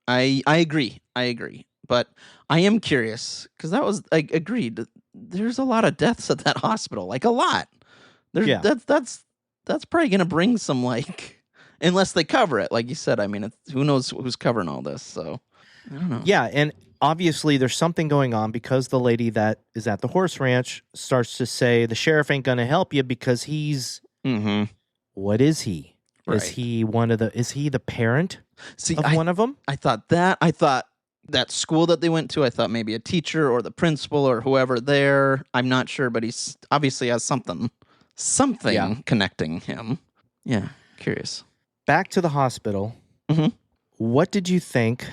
I agree. But I am curious, because that was, I agreed, there's a lot of deaths at that hospital, like a lot. That's probably going to bring some, like, unless they cover it, like you said. I mean, who knows who's covering all this, so I don't know. Yeah, and obviously there's something going on because the lady that is at the horse ranch starts to say the sheriff ain't going to help you because he's... Mm-hmm. What is he? Right. Is he the parent of one of them? I thought that school that they went to, I thought maybe a teacher or the principal or whoever there. I'm not sure, but he's obviously has something connecting him. Yeah, curious. Back to the hospital. Mm-hmm. What did you think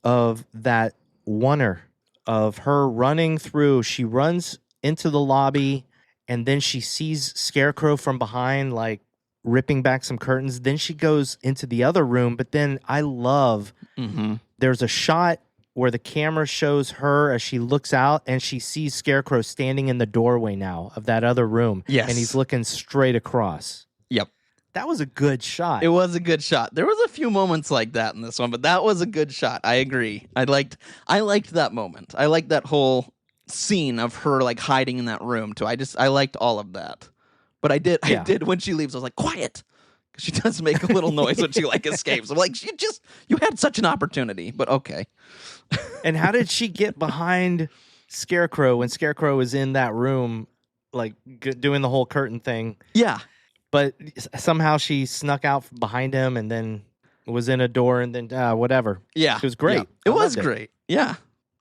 of that oneer of her running through? She runs into the lobby and then she sees Scarecrow from behind, like ripping back some curtains. Then she goes into the other room. But then I love there's a shot where the camera shows her as she looks out and she sees Scarecrow standing in the doorway now of that other room. Yes. And he's looking straight across. Yep. That was a good shot. It was a good shot. There was a few moments like that in this one, but that was a good shot. I agree. I liked that moment. I liked that whole scene of her like hiding in that room too. I liked all of that. But I did when she leaves, I was like, quiet. Because she does make a little noise when she like escapes. I'm like, you had such an opportunity, but okay. And how did she get behind Scarecrow when Scarecrow is in that room, like doing the whole curtain thing? Yeah. But somehow she snuck out behind him and then was in a door and then whatever. Yeah. It was great. Yeah. It was great. Yeah.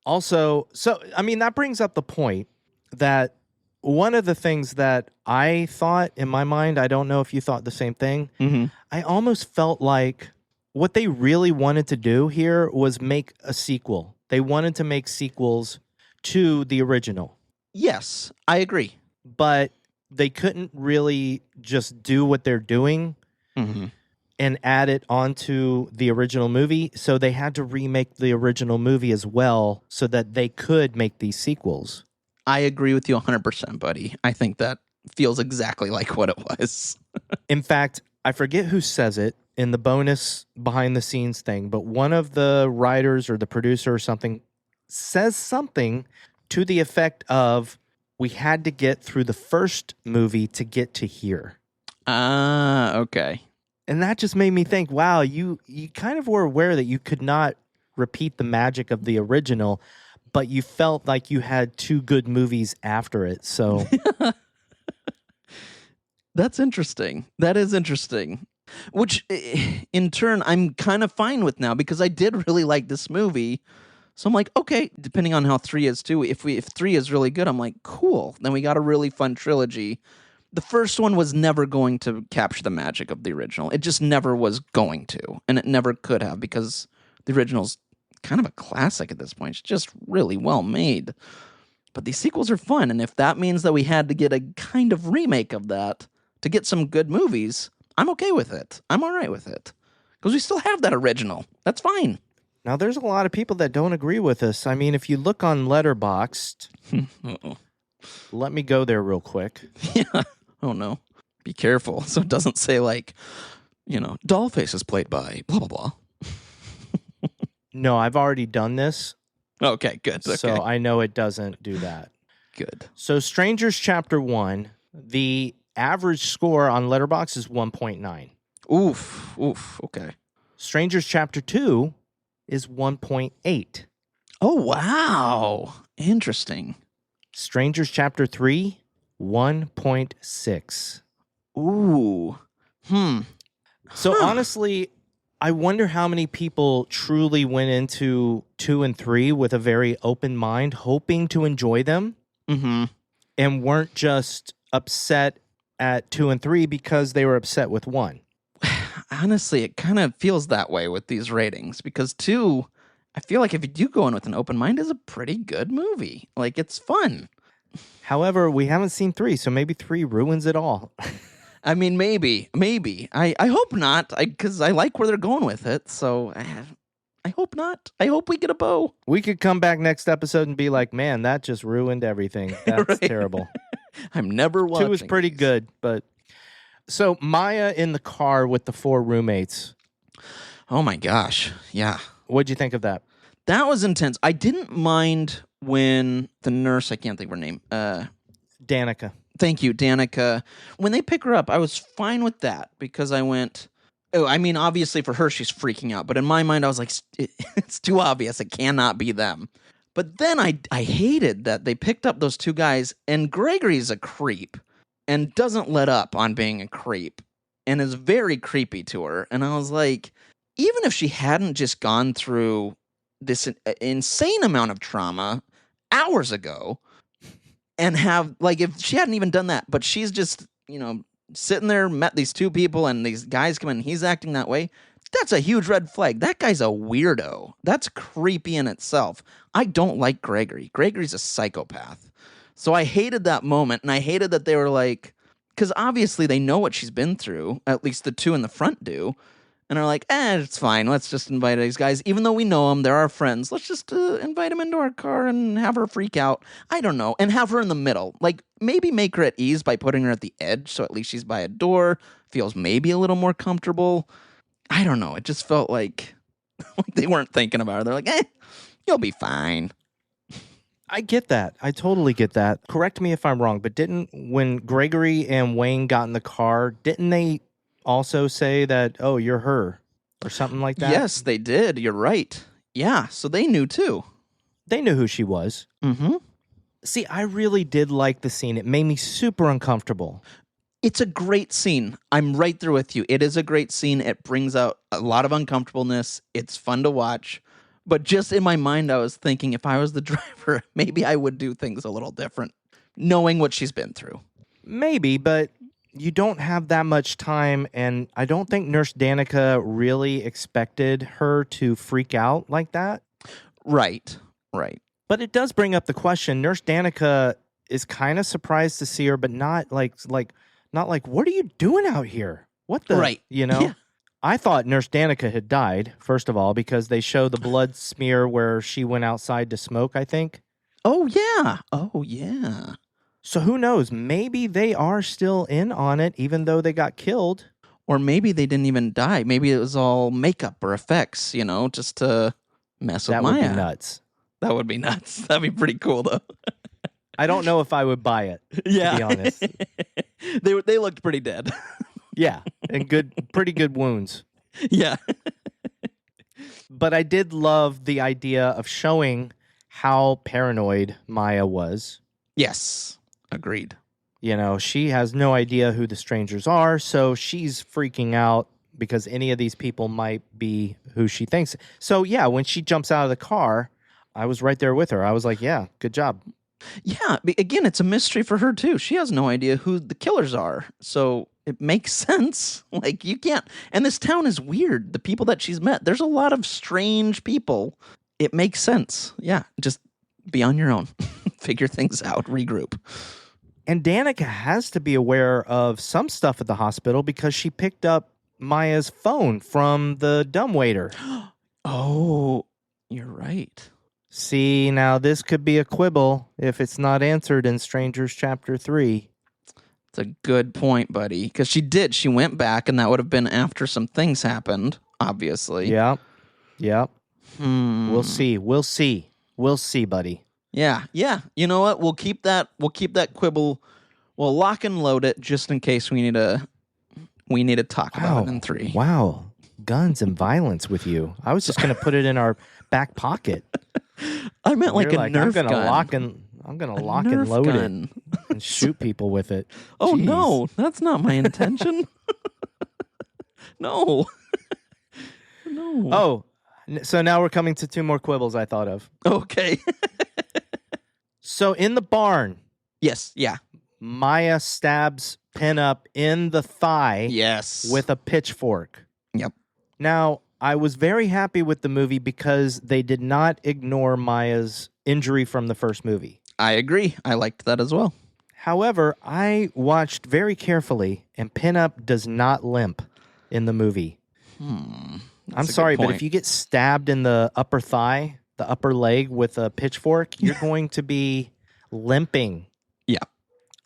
Also, so, I mean, that brings up the point that one of the things that I thought in my mind, I don't know if you thought the same thing. Mm-hmm. I almost felt like what they really wanted to do here was make a sequel. They wanted to make sequels to the original. Yes, I agree. But they couldn't really just do what they're doing and add it onto the original movie. So they had to remake the original movie as well so that they could make these sequels. I agree with you 100%, buddy. I think that feels exactly like what it was. In fact, I forget who says it in the bonus behind the scenes thing, but one of the writers or the producer or something says something to the effect of, we had to get through the first movie to get to here. Okay. And that just made me think, wow, you kind of were aware that you could not repeat the magic of the original, but you felt like you had two good movies after it. So that's interesting. That is interesting. Which, in turn, I'm kind of fine with now because I did really like this movie. So I'm like, okay, depending on how 3 is too, if 3 is really good, I'm like, cool. Then we got a really fun trilogy. The first one was never going to capture the magic of the original. It just never was going to, and it never could have because the original's kind of a classic at this point. It's just really well made. But these sequels are fun, and if that means that we had to get a kind of remake of that to get some good movies, I'm okay with it. I'm all right with it. Because we still have that original. That's fine. Now, there's a lot of people that don't agree with us. I mean, if you look on Letterboxd, let me go there real quick. Yeah. Oh, no. Be careful. So it doesn't say, like, Dollface is played by blah, blah, blah. No, I've already done this. Okay, good. Okay. So I know it doesn't do that. Good. So Strangers Chapter 1, the average score on Letterboxd is 1.9. Oof. Okay. Strangers Chapter 2 is 1.8. Oh, wow. Interesting. Strangers Chapter 3, 1.6. Ooh. So honestly, I wonder how many people truly went into 2 and 3 with a very open mind, hoping to enjoy them, and weren't just upset at 2 and 3 because they were upset with 1. Honestly, it kind of feels that way with these ratings because 2 I feel like if you do go in with an open mind, it's a pretty good movie. Like, it's fun. However, we haven't seen 3, so maybe 3 ruins it all. I mean, maybe. I hope not, because I like where they're going with it. So I hope not. I hope we get a bow. We could come back next episode and be like, man, that just ruined everything. That's Right. terrible. I'm never watching. 2 was pretty these. good, but so Maya in the car with the 4 roommates. Oh my gosh. Yeah. What'd you think of that? That was intense. I didn't mind when the nurse, I can't think of her name. Danica. Thank you, Danica. When they pick her up, I was fine with that because I went, oh, I mean, obviously for her, she's freaking out. But in my mind, I was like, it's too obvious. It cannot be them. But then I hated that they picked up those 2 guys, and Gregory's a creep and doesn't let up on being a creep and is very creepy to her. And I was like, even if she hadn't just gone through this insane amount of trauma hours ago and have, like, if she hadn't even done that, but she's just, sitting there, met these 2 people and these guys come in and he's acting that way, that's a huge red flag. That guy's a weirdo. That's creepy in itself. I don't like Gregory. Gregory's a psychopath. So I hated that moment, and I hated that they were like, because obviously they know what she's been through, at least the 2 in the front do, and are like, it's fine. Let's just invite these guys. Even though we know them, they're our friends. Let's just invite them into our car and have her freak out. I don't know. And have her in the middle. Like, maybe make her at ease by putting her at the edge, so at least she's by a door, feels maybe a little more comfortable. I don't know. It just felt like they weren't thinking about her. They're like, you'll be fine. I get that. I totally get that. Correct me if I'm wrong, but when Gregory and Wayne got in the car, didn't they also say that, oh, you're her, or something like that? Yes, they did. You're right. Yeah, so they knew too. They knew who she was. Mm-hmm. See, I really did like the scene. It made me super uncomfortable. It's a great scene. I'm right there with you. It is a great scene. It brings out a lot of uncomfortableness. It's fun to watch. But just in my mind, I was thinking if I was the driver, maybe I would do things a little different, knowing what she's been through. Maybe, but you don't have that much time, and I don't think Nurse Danica really expected her to freak out like that. Right. But it does bring up the question. Nurse Danica is kind of surprised to see her, but not like, what are you doing out here? What the? Right. Yeah. I thought Nurse Danica had died, first of all, because they show the blood smear where she went outside to smoke, I think. Oh, yeah. So who knows? Maybe they are still in on it, even though they got killed. Or maybe they didn't even die. Maybe it was all makeup or effects, just to mess with Maya. That would be nuts. That would be nuts. That'd be pretty cool, though. I don't know if I would buy it, to be honest. They looked pretty dead. Yeah, and pretty good wounds. Yeah. But I did love the idea of showing how paranoid Maya was. Yes, agreed. She has no idea who the strangers are, so she's freaking out because any of these people might be who she thinks. So, yeah, when she jumps out of the car, I was right there with her. I was like, yeah, good job. Yeah, again, it's a mystery for her, too. She has no idea who the killers are, so it makes sense. Like, you can't... And this town is weird. The people that she's met, there's a lot of strange people. It makes sense. Yeah, just be on your own. Figure things out. Regroup. And Danica has to be aware of some stuff at the hospital because she picked up Maya's phone from the dumbwaiter. Oh, you're right. See, now this could be a quibble if it's not answered in Strangers Chapter 3. It's a good point, buddy. Because she did. She went back, and that would have been after some things happened, obviously. Yep. We'll see, buddy. Yeah. You know what? We'll keep that quibble. We'll lock and load it just in case we need to talk about it in 3. Wow. Guns and violence with you. I was just going to put it in our back pocket. I meant like a Nerf gun. I'm gonna lock and load it and shoot people with it. Oh, Jeez. No, that's not my intention. No. Oh, so now we're coming to 2 more quibbles I thought of. Okay. So in the barn. Yes, yeah. Maya stabs Pinup in the thigh. Yes. With a pitchfork. Yep. Now, I was very happy with the movie because they did not ignore Maya's injury from the first movie. I agree. I liked that as well. However, I watched very carefully, and Pinup does not limp in the movie. I'm sorry, but if you get stabbed in the upper thigh, the upper leg with a pitchfork, you're going to be limping. Yeah.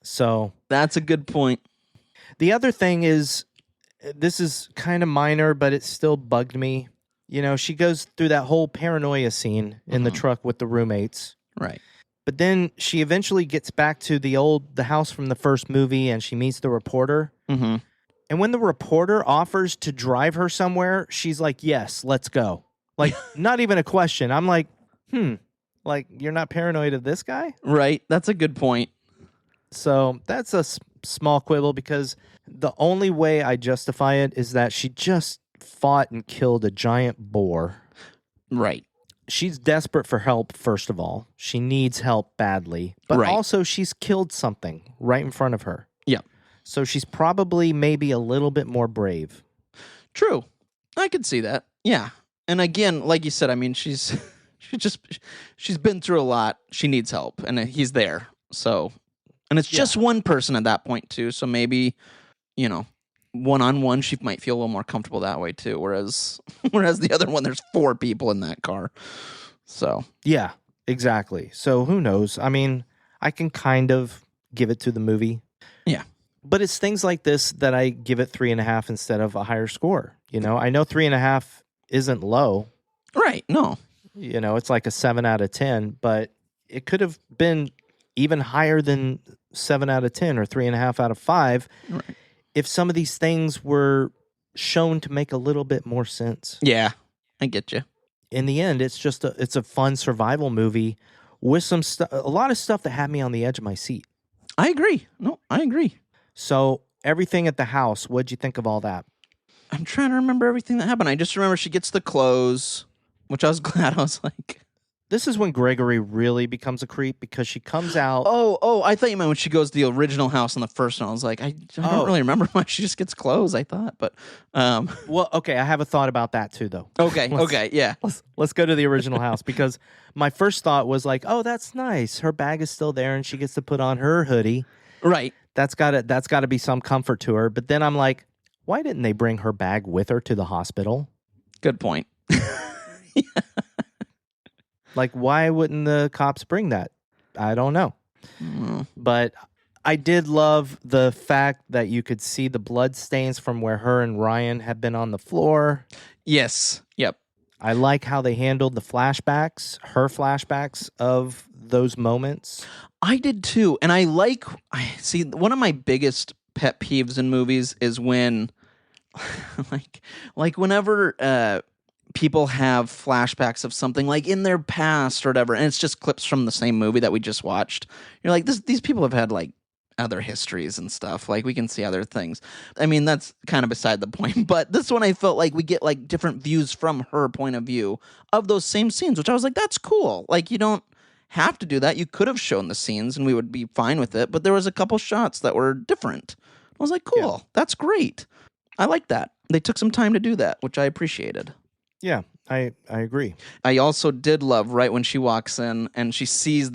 So that's a good point. The other thing is, this is kind of minor, but it still bugged me. You know, she goes through that whole paranoia scene in the truck with the roommates. Right. But then she eventually gets back to the house from the first movie, and she meets the reporter. Mm-hmm. And when the reporter offers to drive her somewhere, she's like, yes, let's go. Like, not even a question. I'm like, like, you're not paranoid of this guy? Right. That's a good point. So that's a small quibble, because the only way I justify it is that she just fought and killed a giant boar. Right. She's desperate for help, first of all. She needs help badly. But also she's killed something right in front of her. Yeah. So she's probably maybe a little bit more brave. True. I could see that. Yeah. And again, like you said, I mean, she's been through a lot. She needs help, and he's there. So, and it's just one person at that point too. So maybe, you know, one-on-one, she might feel a little more comfortable that way too. Whereas the other one, there's 4 people in that car. So yeah, exactly. So who knows? I mean, I can kind of give it to the movie. Yeah. But it's things like this that I give it 3.5 instead of a higher score. You know, I know 3.5 isn't low. Right. No. You know, it's like a 7 out of 10, but it could have been even higher than 7 out of 10 or 3.5 out of 5. Right. If some of these things were shown to make a little bit more sense. Yeah, I get you. In the end, it's just it's a fun survival movie with some a lot of stuff that had me on the edge of my seat. I agree. No, I agree. So everything at the house, what'd you think of all that? I'm trying to remember everything that happened. I just remember she gets the clothes, which I was glad. I was like, this is when Gregory really becomes a creep, because she comes out. Oh, I thought you meant when she goes to the original house in the first one. I was like, I don't really remember much. She just gets clothes, I thought. But well, okay, I have a thought about that too, though. Okay, yeah. Let's go to the original house, because my first thought was like, oh, that's nice. Her bag is still there, and she gets to put on her hoodie. Right. That's gotta be some comfort to her. But then I'm like, why didn't they bring her bag with her to the hospital? Good point. Like, why wouldn't the cops bring that? I don't know. But I did love the fact that you could see the blood stains from where her and Ryan had been on the floor. Yes. Yep. I like how they handled the flashbacks, her flashbacks of those moments. I did too. And I see, one of my biggest pet peeves in movies is when, like whenever people have flashbacks of something like in their past or whatever, and it's just clips from the same movie that we just watched. You're like, these people have had like other histories and stuff. Like, we can see other things. I mean, that's kind of beside the point. But this one, I felt like we get like different views from her point of view of those same scenes, which I was like, that's cool. Like, you don't have to do that. You could have shown the scenes and we would be fine with it. But there was a couple shots that were different. I was like, cool. Yeah. That's great. I like that. They took some time to do that, which I appreciated. Yeah, I agree. I also did love right when she walks in and she sees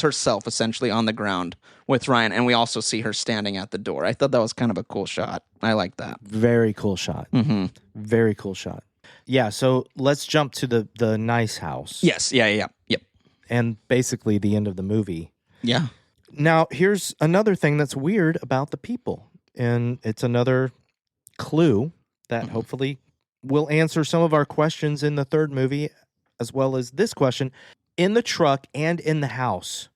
herself essentially on the ground with Ryan, and we also see her standing at the door. I thought that was kind of a cool shot. I like that. Very cool shot. Mm-hmm. Very cool shot. Yeah, so let's jump to the nice house. Yes, yeah. Yep. And basically the end of the movie. Yeah. Now, here's another thing that's weird about the people, and it's another clue that hopefully will answer some of our questions in the third movie, as well as this question. In the truck and in the house,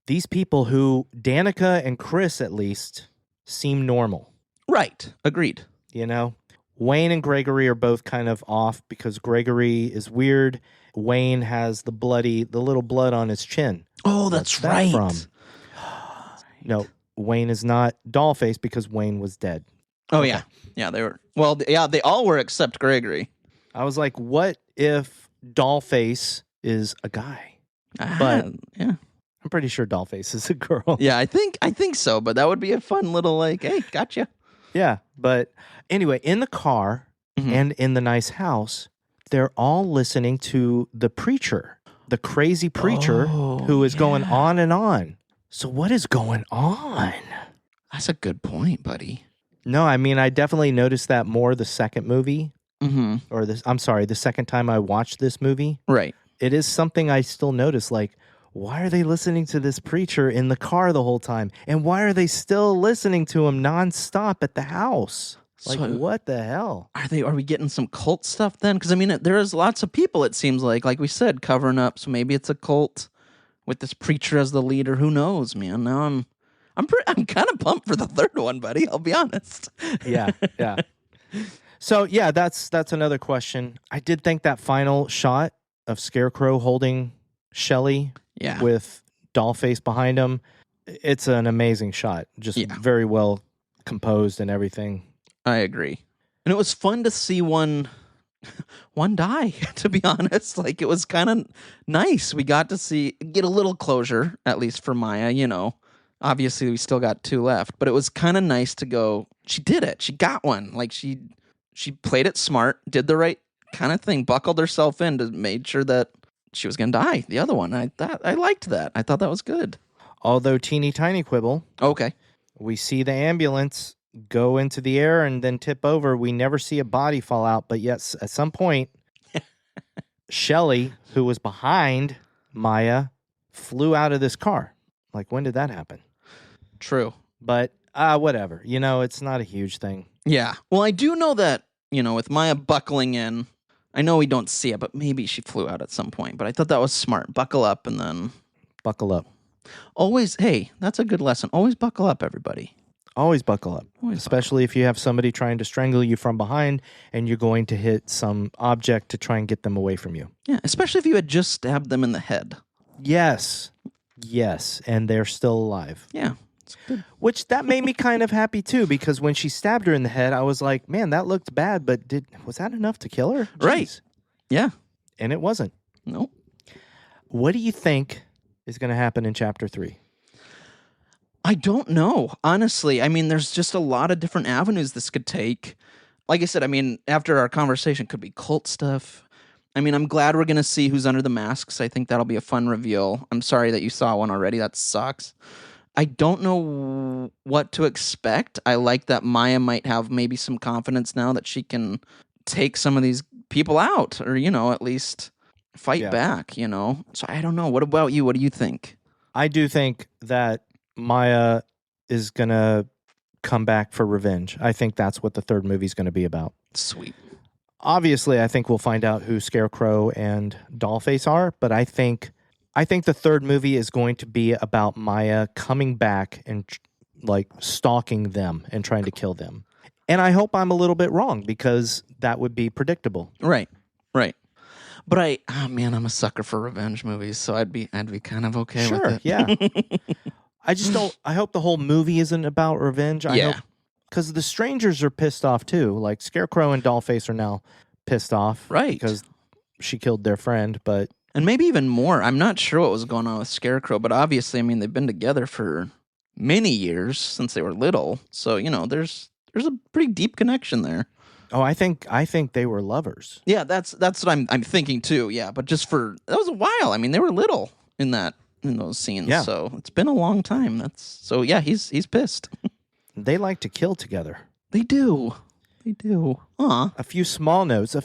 these people who, Danica and Chris at least, seem normal. Right. Agreed. You know? Wayne and Gregory are both kind of off because Gregory is weird. Wayne has the little blood on his chin. Oh, that's right. No, Wayne is not Dollface because Wayne was dead. Oh, okay. Yeah, they were. Well, yeah, they all were except Gregory. I was like, what if Dollface is a guy? But yeah, I'm pretty sure Dollface is a girl. Yeah, I think so. But that would be a fun little like, hey, gotcha. Yeah, but anyway, in the car, and in the nice house, they're all listening to the preacher, the crazy preacher who is going on and on. So what is going on? That's a good point, buddy. No, I mean, I definitely noticed that more the second movie, Mm-hmm. the second time I watched this movie. Right. It is something I still notice, like, why are they listening to this preacher in the car the whole time? And why are they still listening to him nonstop at the house? Like, So- what the hell? Are we getting some cult stuff then? Because I mean, there is lots of people. It seems like we said, covering up. So maybe it's a cult with this preacher as the leader. Who knows, man? Now I'm kind of pumped for the third one, buddy. I'll be honest. Yeah. So yeah, that's another question. I did think that final shot of Scarecrow holding Shelley Yeah. with Dollface behind him, it's an amazing shot. Just very well composed and everything. I agree. And it was fun to see one die, to be honest. Like, it was kind of nice. We got to get a little closure, at least for Maya, you know. Obviously, we still got 2 left, but it was kind of nice to go, she did it. She got one. Like, she played it smart, did the right kind of thing, buckled herself in to make sure that she was going to die. The other one, I liked that. I thought that was good. Although teeny tiny quibble, Okay. we see the ambulance go into the air and then tip over. We never see a body fall out, but yes, at some point, Shelley, who was behind Maya, flew out of this car. Like, when did that happen? True. But whatever. You know, it's not a huge thing. Yeah. Well, I do know that, you know, with Maya buckling in, I know we don't see it, but maybe she flew out at some point. But I thought that was smart. Buckle up and then Buckle up. always, hey, that's a good lesson. Always buckle up, everybody. Always buckle up, Always especially if you have somebody trying to strangle you from behind and you're going to hit some object to try and get them away from you. Yeah, especially if you had just stabbed them in the head. Yes, and they're still alive. Yeah. It's good. Which that made me kind of happy too, because when she stabbed her in the head, I was like, man, that looked bad, but was that enough to kill her? Right. Jeez. Yeah. And it wasn't. Nope. What do you think is going to happen in chapter 3? I don't know, honestly. I mean, there's just a lot of different avenues this could take. Like I said, I mean, after our conversation, could be cult stuff. I mean, I'm glad we're going to see who's under the masks. I think that'll be a fun reveal. I'm sorry that you saw one already. That sucks. I don't know what to expect. I like that Maya might have maybe some confidence now that she can take some of these people out, or, you know, at least fight back, you know? So I don't know. What about you? What do you think? I do think that Maya is going to come back for revenge. I think that's what the third movie is going to be about. Sweet. Obviously, I think we'll find out who Scarecrow and Dollface are, but I think the third movie is going to be about Maya coming back and like stalking them and trying to kill them. And I hope I'm a little bit wrong, because that would be predictable. Right. But I'm a sucker for revenge movies, so I'd be kind of okay with it. Yeah. I just don't. I hope the whole movie isn't about revenge. I hope, because the strangers are pissed off too. Like Scarecrow and Dollface are now pissed off, Right. Because she killed their friend. But And maybe even more. I'm not sure what was going on with Scarecrow, but obviously, I mean, they've been together for many years since they were little. So, you know, there's a pretty deep connection there. oh, I think they were lovers. Yeah, that's what I'm thinking too. Yeah, but that was a while. I mean, they were little in those scenes. Yeah. So it's been a long time. He's pissed. They like to kill together. They do. Aw. A few small notes.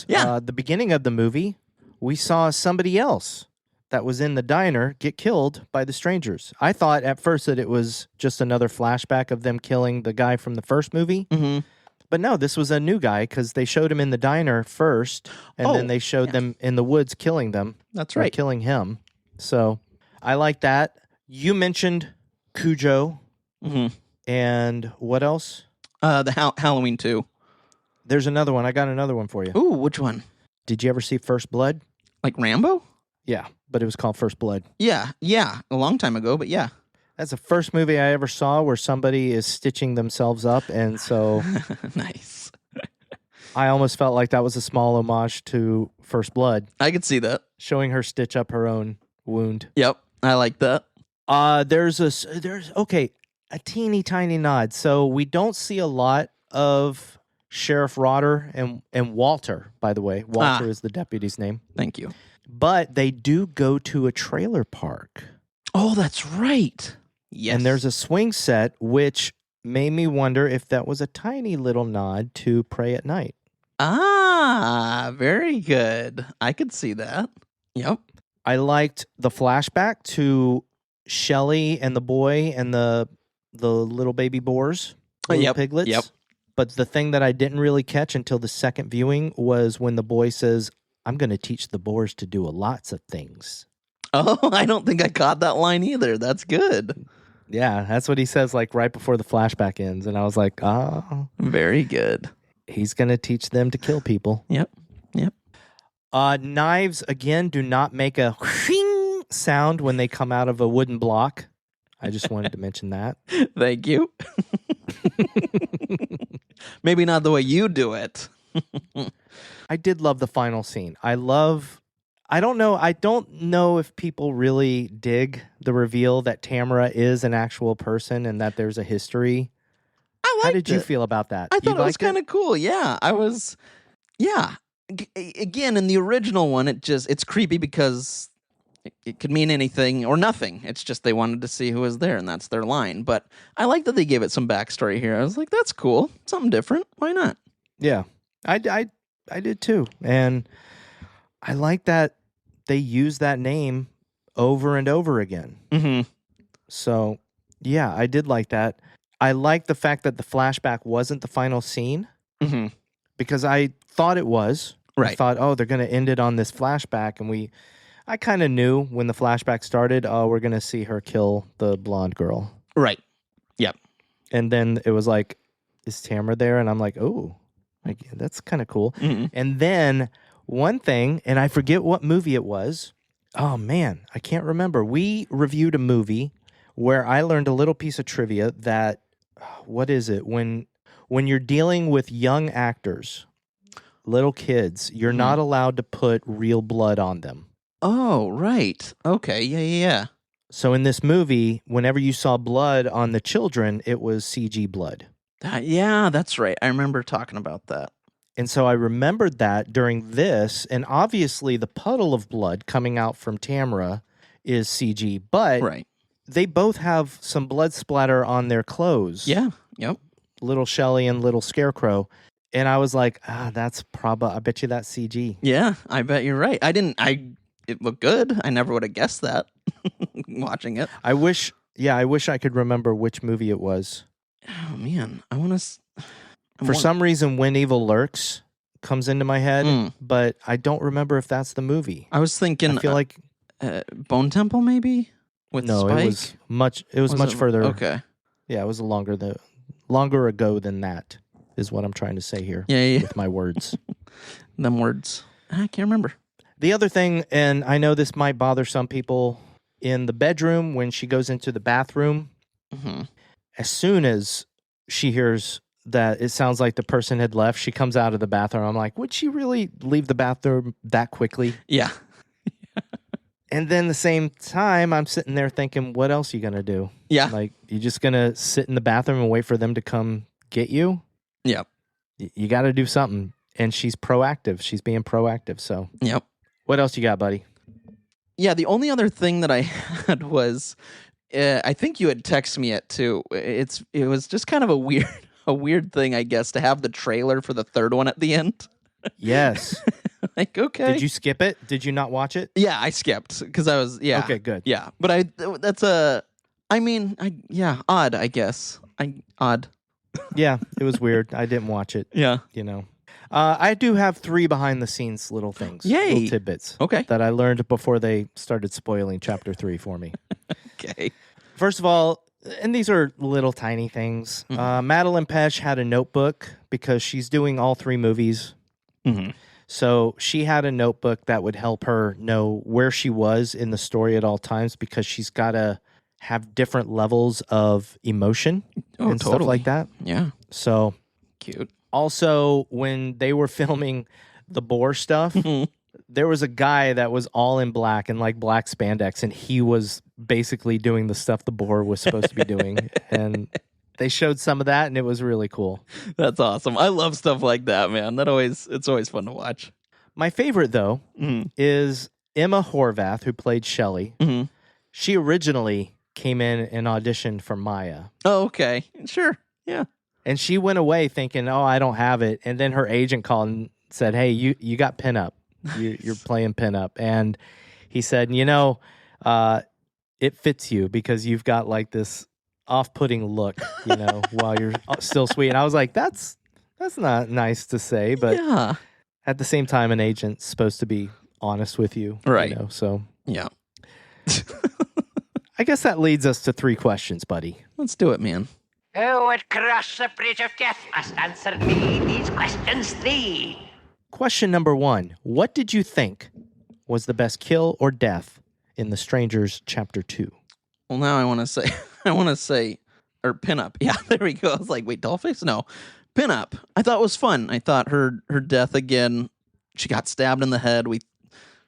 Yeah. The beginning of the movie, we saw somebody else that was in the diner get killed by the strangers. I thought at first that it was just another flashback of them killing the guy from the first movie. Mm-hmm. But no, this was a new guy, because they showed him in the diner first, and then they showed them in the woods killing them. That's or right. killing him. So I like that. You mentioned Cujo. Mm-hmm. And what else? The Halloween 2. There's another one. I got another one for you. Ooh, which one? Did you ever see First Blood? Like Rambo? Yeah, but it was called First Blood. Yeah, a long time ago, but yeah. That's the first movie I ever saw where somebody is stitching themselves up, and so Nice. I almost felt like that was a small homage to First Blood, I could see that. showing her stitch up her own wound. Yep, I like that. There's a teeny tiny nod. So we don't see a lot of Sheriff Rotter and Walter, by the way. Walter is the deputy's name. Thank you. But they do go to a trailer park. Oh, that's right. Yes. And there's a swing set, which made me wonder if that was a tiny little nod to Pray at Night. Ah, very good. I could see that. Yep. I liked the flashback to Shelly and the boy and the little baby boars, little piglets. Yep. But the thing that I didn't really catch until the second viewing was when the boy says, I'm going to teach the boars to do lots of things. Oh, I don't think I caught that line either. That's good. Yeah, that's what he says like right before the flashback ends. And I was like, oh. Very good. He's going to teach them to kill people. Yep. Knives, again, do not make a whing sound when they come out of a wooden block. I just wanted to mention that. Thank you. Maybe not the way you do it. I did love the final scene. I don't know if people really dig the reveal that Tamara is an actual person and that there's a history. How did you feel about that? I thought it was kind of cool. Yeah, yeah. Again, in the original one, it's creepy because it could mean anything or nothing. It's just they wanted to see who was there, and that's their line. But I like that they gave it some backstory here. I was like, that's cool. Something different. Why not? Yeah, I did too. And I like that they use that name over and over again. Mm-hmm. So, yeah, I did like that. I like the fact that the flashback wasn't the final scene because I thought it was. Right. I thought, oh, they're going to end it on this flashback. And I kind of knew when the flashback started, oh, we're going to see her kill the blonde girl. Right. Yep. And then it was like, is Tamara there? And I'm like, oh, that's kind of cool. Mm-hmm. And then one thing, and I forget what movie it was. Oh, man, I can't remember. We reviewed a movie where I learned a little piece of trivia that, what is it? When you're dealing with young actors, little kids, you're not allowed to put real blood on them. Oh, right. Okay. Yeah. So in this movie, whenever you saw blood on the children, it was CG blood. Yeah, that's right. I remember talking about that. And so I remembered that during this, and obviously the puddle of blood coming out from Tamara is CG, but they both have some blood splatter on their clothes. Yeah, yep. Little Shelly and little Scarecrow. And I was like, that's probably, I bet you that's CG. Yeah, I bet you're right. It looked good. I never would have guessed that watching it. I wish I could remember which movie it was. Oh, man. For some reason, When Evil Lurks comes into my head, but I don't remember if that's the movie. I was thinking, I feel like Bone Temple, maybe? With Spike? It was much further. Okay. Yeah, it was longer ago than that, is what I'm trying to say here. Yeah. With my words. Them words. I can't remember. The other thing, and I know this might bother some people, in the bedroom when she goes into the bathroom, as soon as she hears that it sounds like the person had left, she comes out of the bathroom. I'm like, would she really leave the bathroom that quickly? Yeah. And then the same time, I'm sitting there thinking, what else are you going to do? Yeah. Like, you just going to sit in the bathroom and wait for them to come get you? Yep. You got to do something. And she's proactive. She's being proactive. So, yep. What else you got, buddy? Yeah, the only other thing that I had was, I think you had texted me it too. It was just kind of a weird thing, I guess, to have the trailer for the third one at the end. Yes. Like, okay. Did you skip it? Did you not watch it? Yeah, I skipped because I was, yeah. Okay, good. Yeah, but odd, I guess. Odd. Yeah, it was weird. I didn't watch it. Yeah. You know. I do have 3 behind-the-scenes little things. Yay. Little tidbits. Okay. That I learned before they started spoiling Chapter 3 for me. Okay. First of all, and these are little tiny things, Madeline Pesh had a notebook because she's doing all 3 movies. Mm-hmm. So she had a notebook that would help her know where she was in the story at all times because she's got to have different levels of emotion and stuff like that. Yeah. So cute. Also, when they were filming the boar stuff, there was a guy that was all in black and like black spandex, and he was basically doing the stuff the boar was supposed to be doing. And They showed some of that, and it was really cool. That's awesome. I love stuff like that, man. It's always fun to watch. My favorite, though, is Emma Horvath, who played Shelley. Mm-hmm. She originally came in and auditioned for Maya. Oh, okay. Sure. Yeah. And she went away thinking, oh, I don't have it. And then her agent called and said, hey, you got pinup. You're playing pinup. And he said, it fits you because you've got like this off-putting look, while you're still sweet. And I was like, that's not nice to say. But yeah. At the same time, an agent's supposed to be honest with you. Right. So yeah. I guess that leads us to 3 questions, buddy. Let's do it, man. Who would cross the bridge of death must answer me these questions 3. Question number 1. What did you think was the best kill or death in The Strangers Chapter 2? Well, now I want to say, or pinup. Yeah, there we go. I was like, wait, dollface? No, pinup. I thought it was fun. I thought her death again. She got stabbed in the head.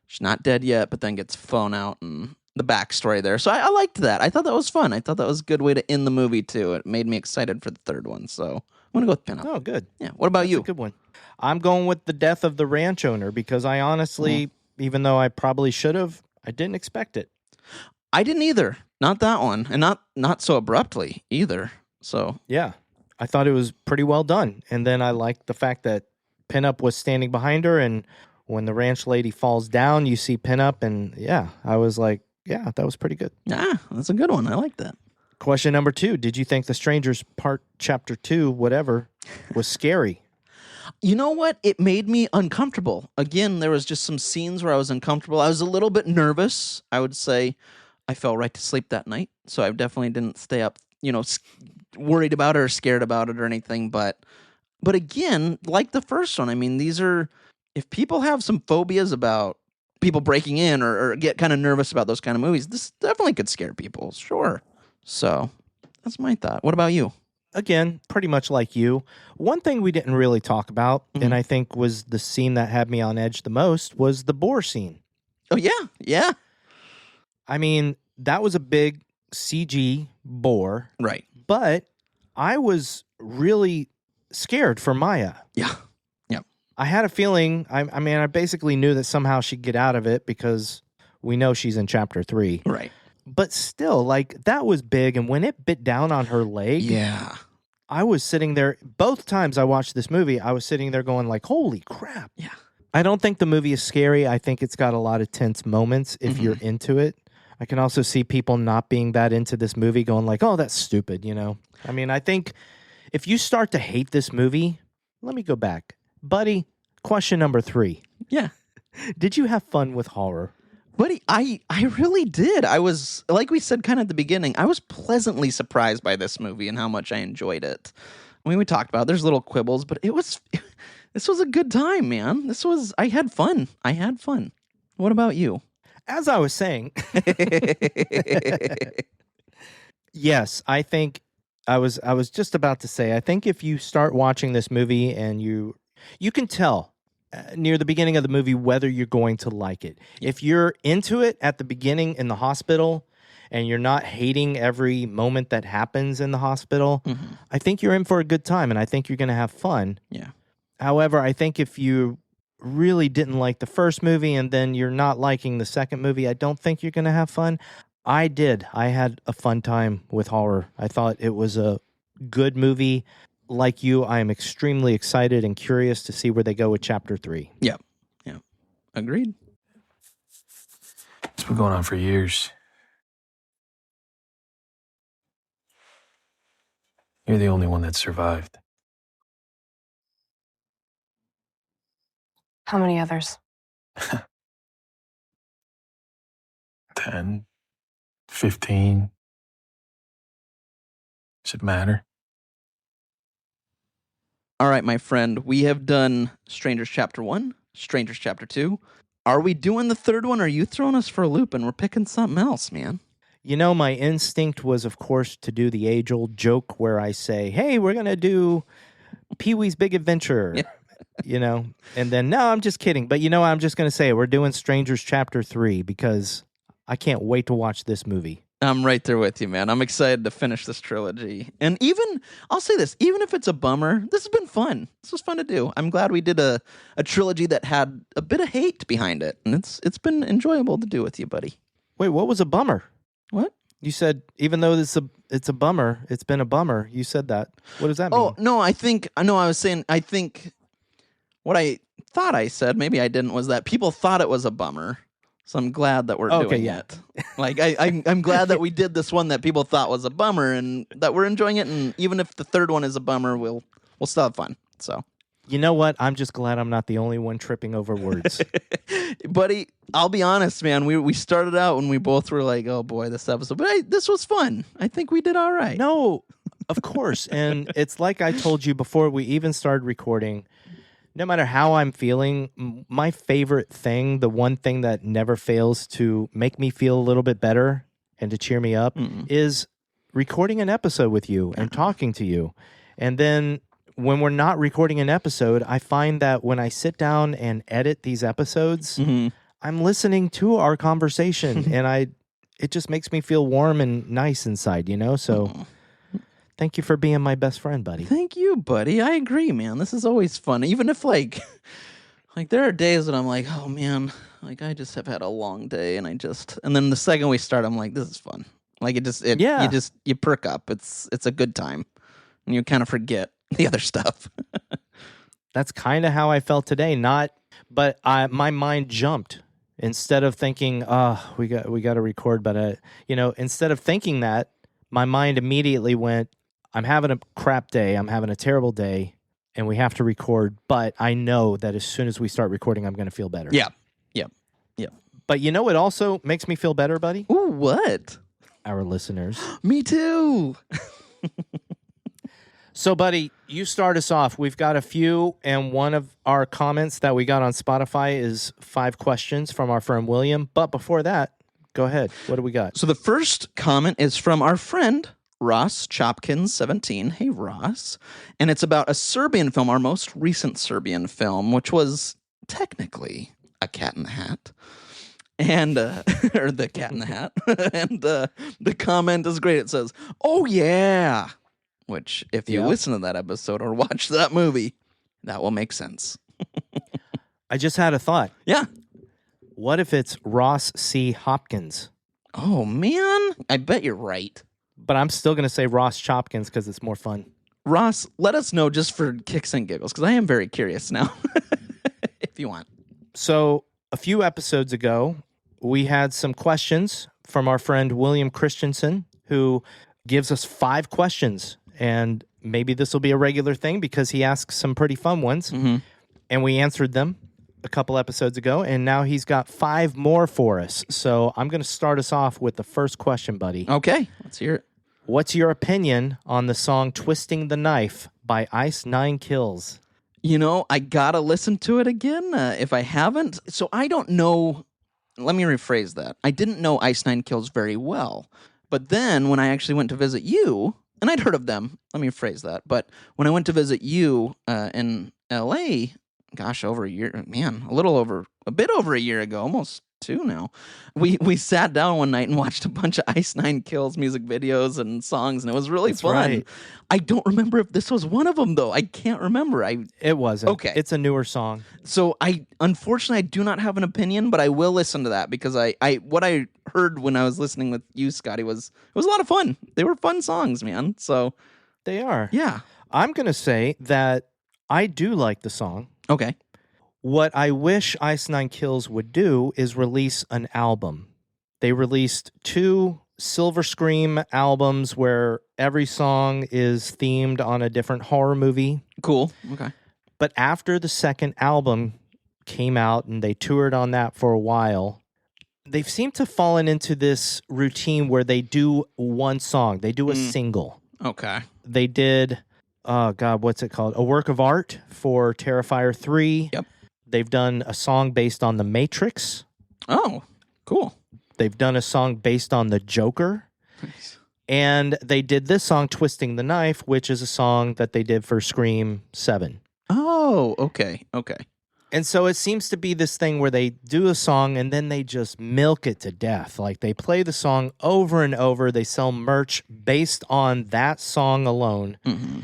She's not dead yet, but then gets phone out and the backstory there. So I liked that. I thought that was fun. I thought that was a good way to end the movie too. It made me excited for the 3rd one. So I'm gonna go with pinup. Oh, good. Yeah. What about you? That's a good one. I'm going with the death of the ranch owner because I honestly, even though I probably should have, I didn't expect it. I didn't either. Not that one, and not so abruptly either. So yeah, I thought it was pretty well done. And then I liked the fact that Pinup was standing behind her, and when the ranch lady falls down, you see Pinup, and yeah, I was like, yeah, that was pretty good. Yeah, that's a good one. I like that. Question number 2. Did you think The Strangers Chapter 2, whatever, was scary? You know what? It made me uncomfortable. Again, there was just some scenes where I was uncomfortable. I was a little bit nervous. I would say I fell right to sleep that night. So I definitely didn't stay up, worried about it or scared about it or anything. But again, like the first one, I mean, if people have some phobias about people breaking in or get kind of nervous about those kind of movies, this definitely could scare people. Sure. So that's my thought. What about you? Again, pretty much like you. One thing we didn't really talk about, and I think was the scene that had me on edge the most, was the boar scene. Oh, yeah. Yeah. I mean, that was a big CG boar. Right. But I was really scared for Maya. Yeah. Yeah. I had a feeling, I basically knew that somehow she'd get out of it because we know she's in Chapter 3. Right. But still, like, that was big. And when it bit down on her leg, yeah, I was sitting there. Both times I watched this movie, I was sitting there going like, holy crap. Yeah. I don't think the movie is scary. I think it's got a lot of tense moments if you're into it. I can also see people not being that into this movie going like, oh, that's stupid, I mean, I think if you start to hate this movie, let me go back. Buddy, question number 3. Yeah. Did you have fun with horror? Buddy, I really did. I was, like we said kind of at the beginning, I was pleasantly surprised by this movie and how much I enjoyed it. I mean, we talked about there's little quibbles, but this was a good time, man. I had fun. What about you? As I was saying, yes, I think I was just about to say, I think if you start watching this movie and you can tell near the beginning of the movie whether you're going to like it. If you're into it at the beginning in the hospital and you're not hating every moment that happens in the hospital, I think you're in for a good time and I think you're going to have fun. Yeah. However, I think if you really didn't like the first movie and then you're not liking the second movie, I don't think you're going to have fun. I did. I had a fun time with horror. I thought it was a good movie. Like you, I am extremely excited and curious to see where they go with Chapter 3. Yeah. Yeah. Agreed. It's been going on for years. You're the only one that survived. How many others? 10, 15. Does it matter? All right, my friend, we have done Strangers Chapter 1, Strangers Chapter 2. Are we doing the 3rd one? Or are you throwing us for a loop and we're picking something else, man? My instinct was, of course, to do the age-old joke where I say, hey, we're going to do Pee-wee's Big Adventure, and then, no, I'm just kidding. But, I'm just going to say we're doing Strangers Chapter 3 because I can't wait to watch this movie. I'm right there with you, man. I'm excited to finish this trilogy. And even, I'll say this, even if it's a bummer, this has been fun. This was fun to do. I'm glad we did a trilogy that had a bit of hate behind it. And it's been enjoyable to do with you, buddy. Wait, what was a bummer? What? You said, even though it's a bummer, it's been a bummer. You said that. What does that mean? Oh, no, I was saying, I think what I thought I said, maybe I didn't, was that people thought it was a bummer. So I'm glad that we're doing it. Like, I'm glad that we did this one that people thought was a bummer and that we're enjoying it. And even if the third one is a bummer, we'll still have fun. So, you know what? I'm just glad I'm not the only one tripping over words. Buddy, I'll be honest, man. We started out when we both were like, oh boy, this episode. But this was fun. I think we did all right. No, of course. And it's like I told you before we even started recording. No matter how I'm feeling, my favorite thing, the one thing that never fails to make me feel a little bit better and to cheer me up is recording an episode with you and talking to you. And then when we're not recording an episode, I find that when I sit down and edit these episodes, I'm listening to our conversation and it just makes me feel warm and nice inside, you know? So thank you for being my best friend, buddy. Thank you, buddy. I agree, man. This is always fun. Even if like there are days that I'm like, oh man, like I just have had a long day and then the second we start, I'm like, this is fun. Like you perk up. It's a good time. And you kind of forget the other stuff. That's kind of how I felt today. But my mind jumped. Instead of thinking, we got to record, but instead of thinking that, my mind immediately went, I'm having a crap day. I'm having a terrible day, and we have to record. But I know that as soon as we start recording, I'm going to feel better. Yeah. But you know what also makes me feel better, buddy? Ooh, what? Our listeners. Me too. So, buddy, you start us off. We've got a few, and one of our comments that we got on Spotify is 5 questions from our friend William. But before that, go ahead. What do we got? So the first comment is from our friend Ross Chopkins 17. Hey, Ross. And it's about a Serbian film, our most recent Serbian film, which was technically A Cat in the Hat. And, or The Cat in the Hat. And the comment is great. It says, oh, yeah. Which, if you listen to that episode or watch that movie, that will make sense. I just had a thought. Yeah. What if it's Ross C. Hopkins? Oh, man. I bet you're right. But I'm still going to say Ross Chopkins because it's more fun. Ross, let us know just for kicks and giggles, because I am very curious now, if you want. So, a few episodes ago, we had some questions from our friend William Christensen, who gives us 5 questions. And maybe this will be a regular thing because he asks some pretty fun ones. Mm-hmm. And we answered them a couple episodes ago, and now he's got 5 more for us. So I'm going to start us off with the first question, buddy. Okay, let's hear it. What's your opinion on the song Twisting the Knife by Ice Nine Kills? You know, I got to listen to it again if I haven't. So I don't know. Let me rephrase that. I didn't know Ice Nine Kills very well. But then when I actually went to visit you, and I'd heard of them, let me rephrase that. But when I went to visit you in L.A., gosh, over a year, man, a bit over a year ago, almost 2 now. We sat down one night and watched a bunch of Ice Nine Kills music videos and songs, and it was really fun. Right. I don't remember if this was one of them, though. I can't remember. It wasn't. Okay. It's a newer song. So unfortunately, I do not have an opinion, but I will listen to that because what I heard when I was listening with you, Scotty, it was a lot of fun. They were fun songs, man. So they are. Yeah. I'm going to say that I do like the song. Okay. What I wish Ice Nine Kills would do is release an album. They released 2 Silver Scream albums where every song is themed on a different horror movie. Cool. Okay. But after the second album came out and they toured on that for a while, they've seemed to fallen into this routine where they do one song. They do a single. Okay. They did, oh God, what's it called? A Work of Art for Terrifier 3. Yep. They've done a song based on The Matrix. Oh, cool. They've done a song based on The Joker. Nice. And they did this song, Twisting the Knife, which is a song that they did for Scream 7. Oh, okay. And so it seems to be this thing where they do a song and then they just milk it to death. Like they play the song over and over. They sell merch based on that song alone. Mm-hmm.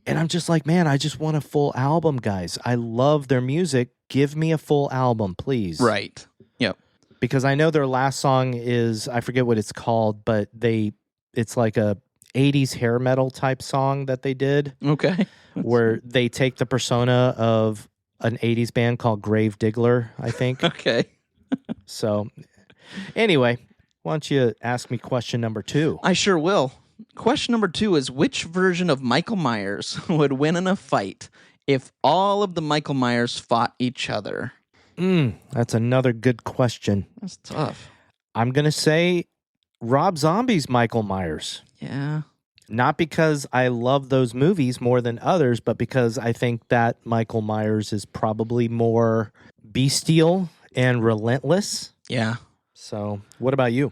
And I'm just like, man, I just want a full album, guys. I love their music. Give me a full album, please. Right. Yep. Because I know their last song is, I forget what it's called, but it's like a 80s hair metal type song that they did. Okay. Where they take the persona of an 80s band called Grave Diggler, I think. Okay. So, anyway, why don't you ask me question number 2? I sure will. Question number 2 is, which version of Michael Myers would win in a fight if all of the Michael Myers fought each other? That's another good question. That's tough. I'm going to say Rob Zombie's Michael Myers. Yeah. Not because I love those movies more than others, but because I think that Michael Myers is probably more bestial and relentless. Yeah. So, what about you?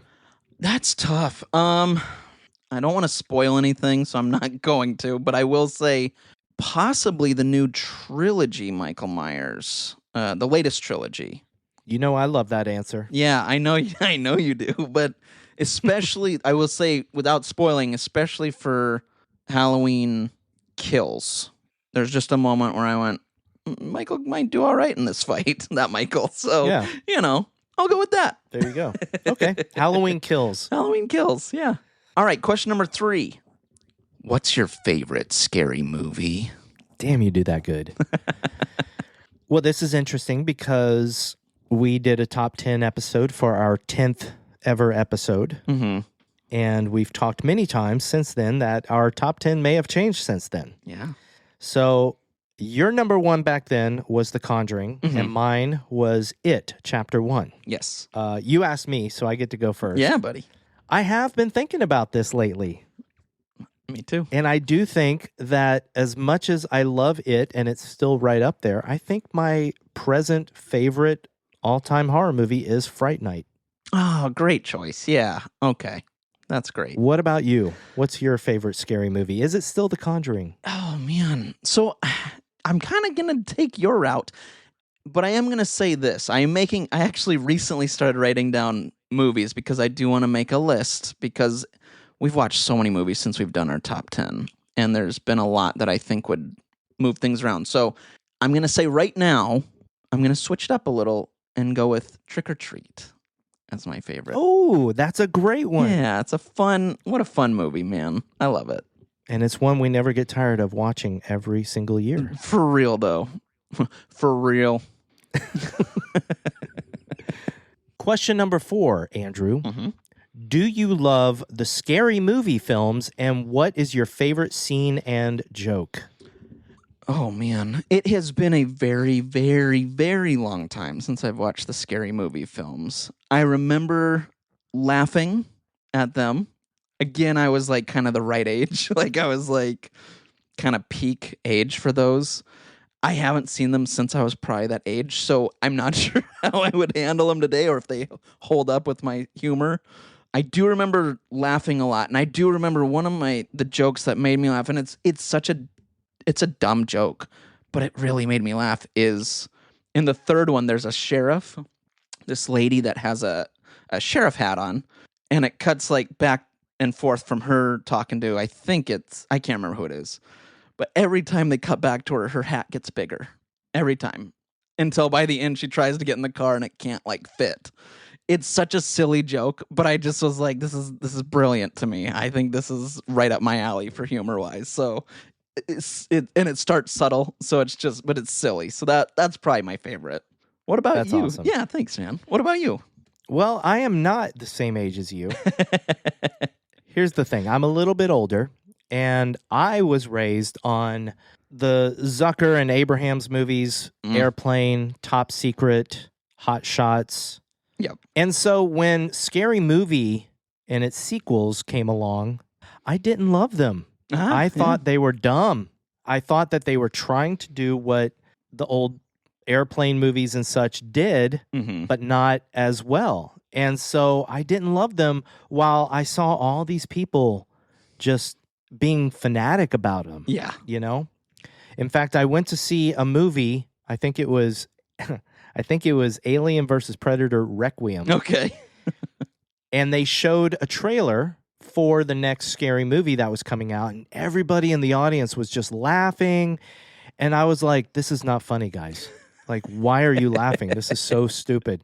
That's tough. I don't want to spoil anything, so I'm not going to, but I will say possibly the new trilogy Michael Myers, the latest trilogy. You know I love that answer. Yeah, I know you do, but especially, I will say, without spoiling, especially for Halloween Kills, there's just a moment where I went, Michael might do all right in this fight, that Michael. So, Yeah. I'll go with that. There you go. Okay. Halloween Kills. Halloween Kills, yeah. All right, question number 3. What's your favorite scary movie? Damn, you do that good. Well, this is interesting because we did a top 10 episode for our 10th ever episode. Mm-hmm. And we've talked many times since then that our top 10 may have changed since then. Yeah. So your number 1 back then was The Conjuring, and mine was It, Chapter 1. Yes. You asked me, so I get to go first. Yeah, buddy. I have been thinking about this lately. Me too. And I do think that as much as I love It, and it's still right up there, I think my present favorite all-time horror movie is Fright Night. Oh, great choice. Yeah. Okay. That's great. What about you? What's your favorite scary movie? Is it still The Conjuring? Oh, man. So I'm kind of going to take your route, but I am going to say this. I actually recently started writing down movies because I do want to make a list, because we've watched so many movies since we've done our top 10, and there's been a lot that I think would move things around. So I'm going to say right now, I'm going to switch it up a little and go with Trick or Treat. That's my favorite. Oh, that's a great one. Yeah, what a fun movie, man. I love it. And it's one we never get tired of watching every single year. For real, though. For real. Question number 4, Andrew. Mm-hmm. Do you love the scary movie films, and what is your favorite scene and joke? Oh, man. It has been a very, very, very long time since I've watched the scary movie films. I remember laughing at them. Again, I was like kind of the right age. Like I was like kind of peak age for those. I haven't seen them since I was probably that age, so I'm not sure how I would handle them today or if they hold up with my humor. I do remember laughing a lot, and I do remember one of the jokes that made me laugh, and it's a dumb joke, but it really made me laugh, is in the third one, there's a sheriff, this lady that has a sheriff hat on, and it cuts like back and forth from her talking to, I can't remember who it is, but every time they cut back to her, her hat gets bigger. Every time. Until by the end, she tries to get in the car and it can't like fit. It's such a silly joke, but I just was like, this is brilliant to me. I think this is right up my alley for humor wise. So it starts subtle, so but it's silly. So that's probably my favorite. What about That's you? awesome. Yeah, thanks, man. What about you? Well, I am not the same age as you. Here's the thing. I'm a little bit older, and I was raised on the Zucker and Abrahams movies, Airplane, Top Secret, Hot Shots. Yep. And so when Scary Movie and its sequels came along, I didn't love them. I thought they were dumb. I thought that they were trying to do what the old Airplane movies and such did, but not as well. And so I didn't love them, while I saw all these people just being fanatic about them. Yeah. You know? In fact, I went to see a movie, I think it was I think it was Alien versus Predator Requiem. Okay. And they showed a trailer for the next scary movie that was coming out, and everybody in the audience was just laughing. And I was like, this is not funny, guys. Like, why are you laughing? This is so stupid.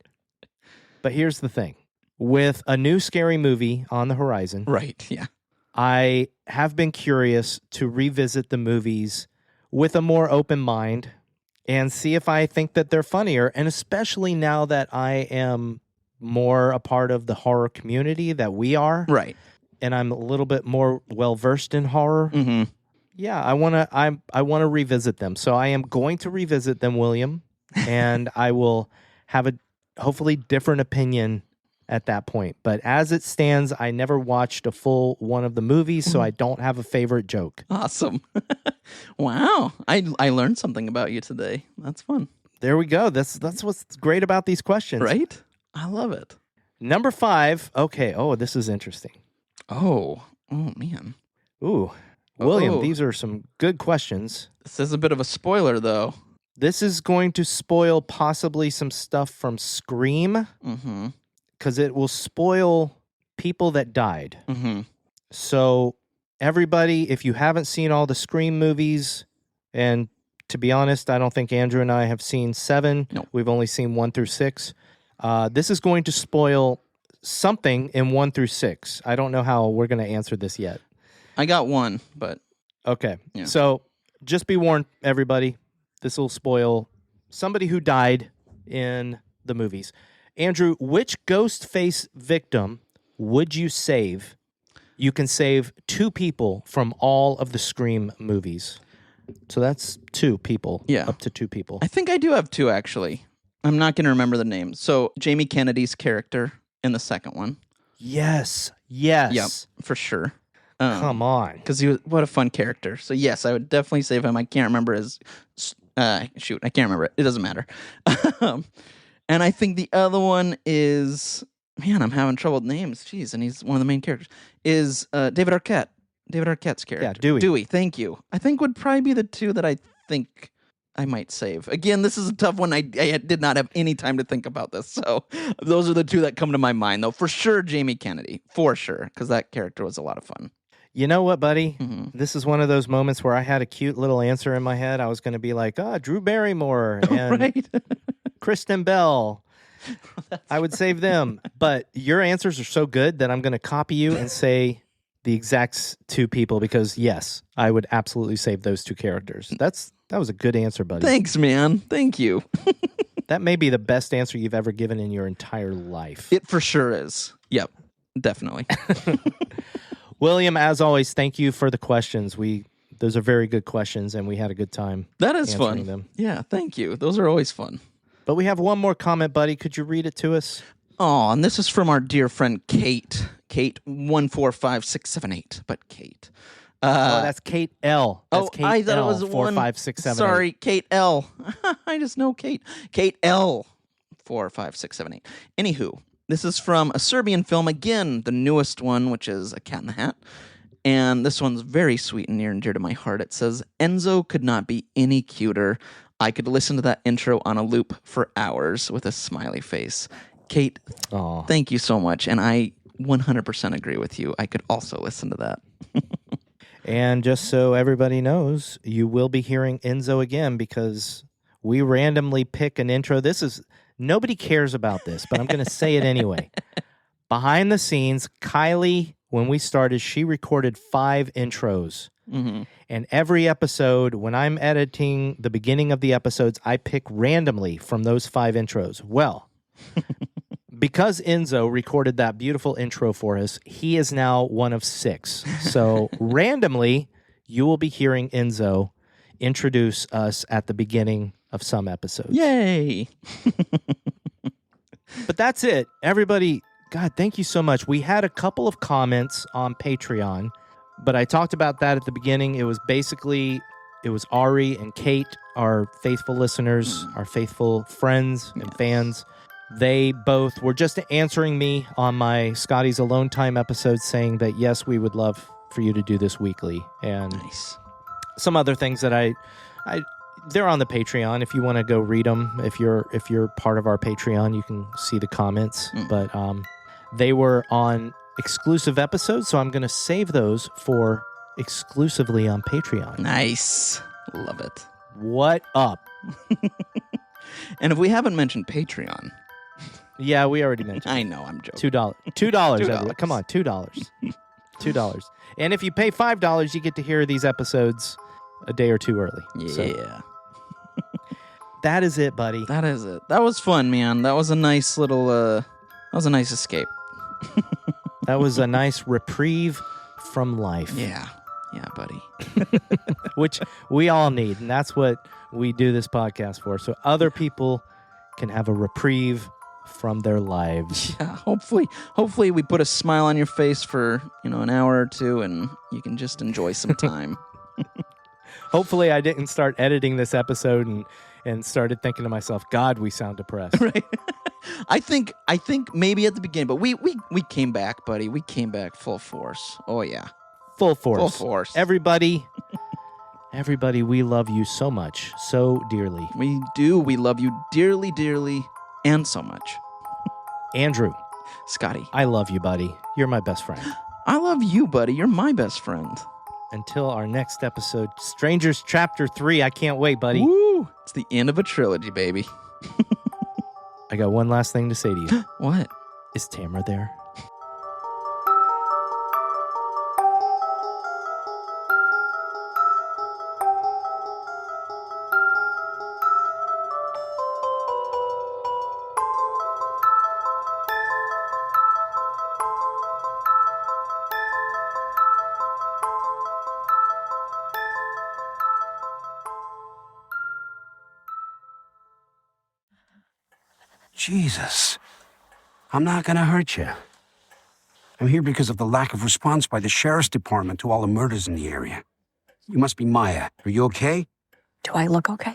But here's the thing. With a new scary movie on the horizon, Right, yeah. I have been curious to revisit the movies with a more open mind and see if I think that they're funnier. And especially now that I am more a part of the horror community that we are. Right. And I'm a little bit more well-versed in horror. Mm-hmm. Yeah, I want to revisit them. So I am going to revisit them, William, and I will have a hopefully different opinion at that point. But as it stands, I never watched a full one of the movies, so I don't have a favorite joke. Awesome. Wow. I learned something about you today. That's fun. There we go. That's what's great about these questions. Right? I love it. Number 5. Okay. Oh, this is interesting. Oh man. Ooh. William, Oh. these are some good questions. This is a bit of a spoiler, though. This is going to spoil possibly some stuff from Scream, Mm-hmm. because it will spoil people that died. Mm-hmm. So everybody, if you haven't seen all the Scream movies, and to be honest, I don't think Andrew and I have seen 7. No. We've only seen 1 through 6. This is going to spoil something in 1 through 6. I don't know how we're going to answer this yet. I got one, but Okay. Yeah. So just be warned, everybody. This will spoil somebody who died in the movies. Andrew, which ghost face victim would you save? You can save 2 people from all of the Scream movies. So that's 2 people. Yeah. Up to 2 people. I think I do have 2, actually. I'm not going to remember the names. So Jamie Kennedy's character in the second one. Yes. Yes. Yep, for sure. Come on. Because what a fun character. So yes, I would definitely save him. I can't remember his... I can't remember it. It doesn't matter. And I think the other one is... Man, I'm having trouble with names. Jeez, and he's one of the main characters. Is David Arquette. David Arquette's character. Yeah, Dewey. Dewey, thank you. I think would probably be the 2 that I think I might save. Again, this is a tough one. I did not have any time to think about this. So those are the 2 that come to my mind, though. For sure, Jamie Kennedy. For sure, because that character was a lot of fun. You know what, buddy? Mhm. This is one of those moments where I had a cute little answer in my head. I was going to be like, Drew Barrymore and Right? Kristen Bell. I would save them. But your answers are so good that I'm going to copy you and say the exact 2 people because, yes, I would absolutely save those 2 characters. That was a good answer, buddy. Thanks, man. Thank you. That may be the best answer you've ever given in your entire life. It for sure is. Yep, definitely. William, as always, thank you for the questions. Those are very good questions, and we had a good time. That is answering fun. them. Yeah, thank you. Those are always fun. But we have one more comment, buddy. Could you read it to us? Oh, and this is from our dear friend Kate. Kate 145678. But Kate. That's Kate L. That's Kate I thought L, it was 4, one. 5, 6, 7, Sorry, 8. Kate L. I just know Kate. Kate L. 45678. Anywho, this is from a Serbian film. Again, the newest one, which is A Cat in the Hat. And this one's very sweet and near and dear to my heart. It says, Enzo could not be any cuter. I could listen to that intro on a loop for hours with a smiley face. Kate, Aw. thank you so much. And I 100% agree with you. I could also listen to that. And just so everybody knows, you will be hearing Enzo again because we randomly pick an intro. Nobody cares about this, but I'm going to say it anyway. Behind the scenes, Kylie, when we started, she recorded 5 intros. Mm-hmm. And every episode, when I'm editing the beginning of the episodes, I pick randomly from those 5 intros. Well, because Enzo recorded that beautiful intro for us, he is now one of 6. So randomly, you will be hearing Enzo introduce us at the beginning of some episodes. Yay! But that's it. Everybody, God, thank you so much. We had a couple of comments on Patreon, but I talked about that at the beginning. It was Ari and Kate, our faithful listeners, our faithful friends and fans. They both were just answering me on my Scotty's Alone Time episode saying that, yes, we would love for you to do this weekly. And Nice. some other things that I they're on the Patreon. If you want to go read them, if you're part of our Patreon, you can see the comments. But they were on exclusive episodes, so I'm going to save those for exclusively on Patreon. Nice. Love it. What up? And if we haven't mentioned Patreon. Yeah, we already mentioned. I know, I'm joking. $2. $2. Come on, $2. $2. And if you pay $5, you get to hear these episodes a day or two early. Yeah. So, that is it, buddy. That is it. That was fun, man. That was a nice little, that was a nice escape. That was a nice reprieve from life. Yeah. Yeah, buddy. Which we all need. And that's what we do this podcast for. So other people can have a reprieve from their lives. Yeah, hopefully we put a smile on your face for, an hour or two and you can just enjoy some time. Hopefully I didn't start editing this episode and started thinking to myself, God, we sound depressed. Right. I think maybe at the beginning, but we came back, buddy. We came back full force. Oh yeah. Full force. Full force. Everybody, we love you so much, so dearly. We do. We love you dearly, dearly, and so much. Andrew. Scotty. I love you, buddy. You're my best friend. I love you, buddy. You're my best friend. Until our next episode, Strangers Chapter 3. I can't wait, buddy. Woo! It's the end of a trilogy, baby. I got one last thing to say to you. What? Is Tamara there? Jesus. I'm not gonna hurt you. I'm here because of the lack of response by the sheriff's department to all the murders in the area. You must be Maya. Are you okay? Do I look okay?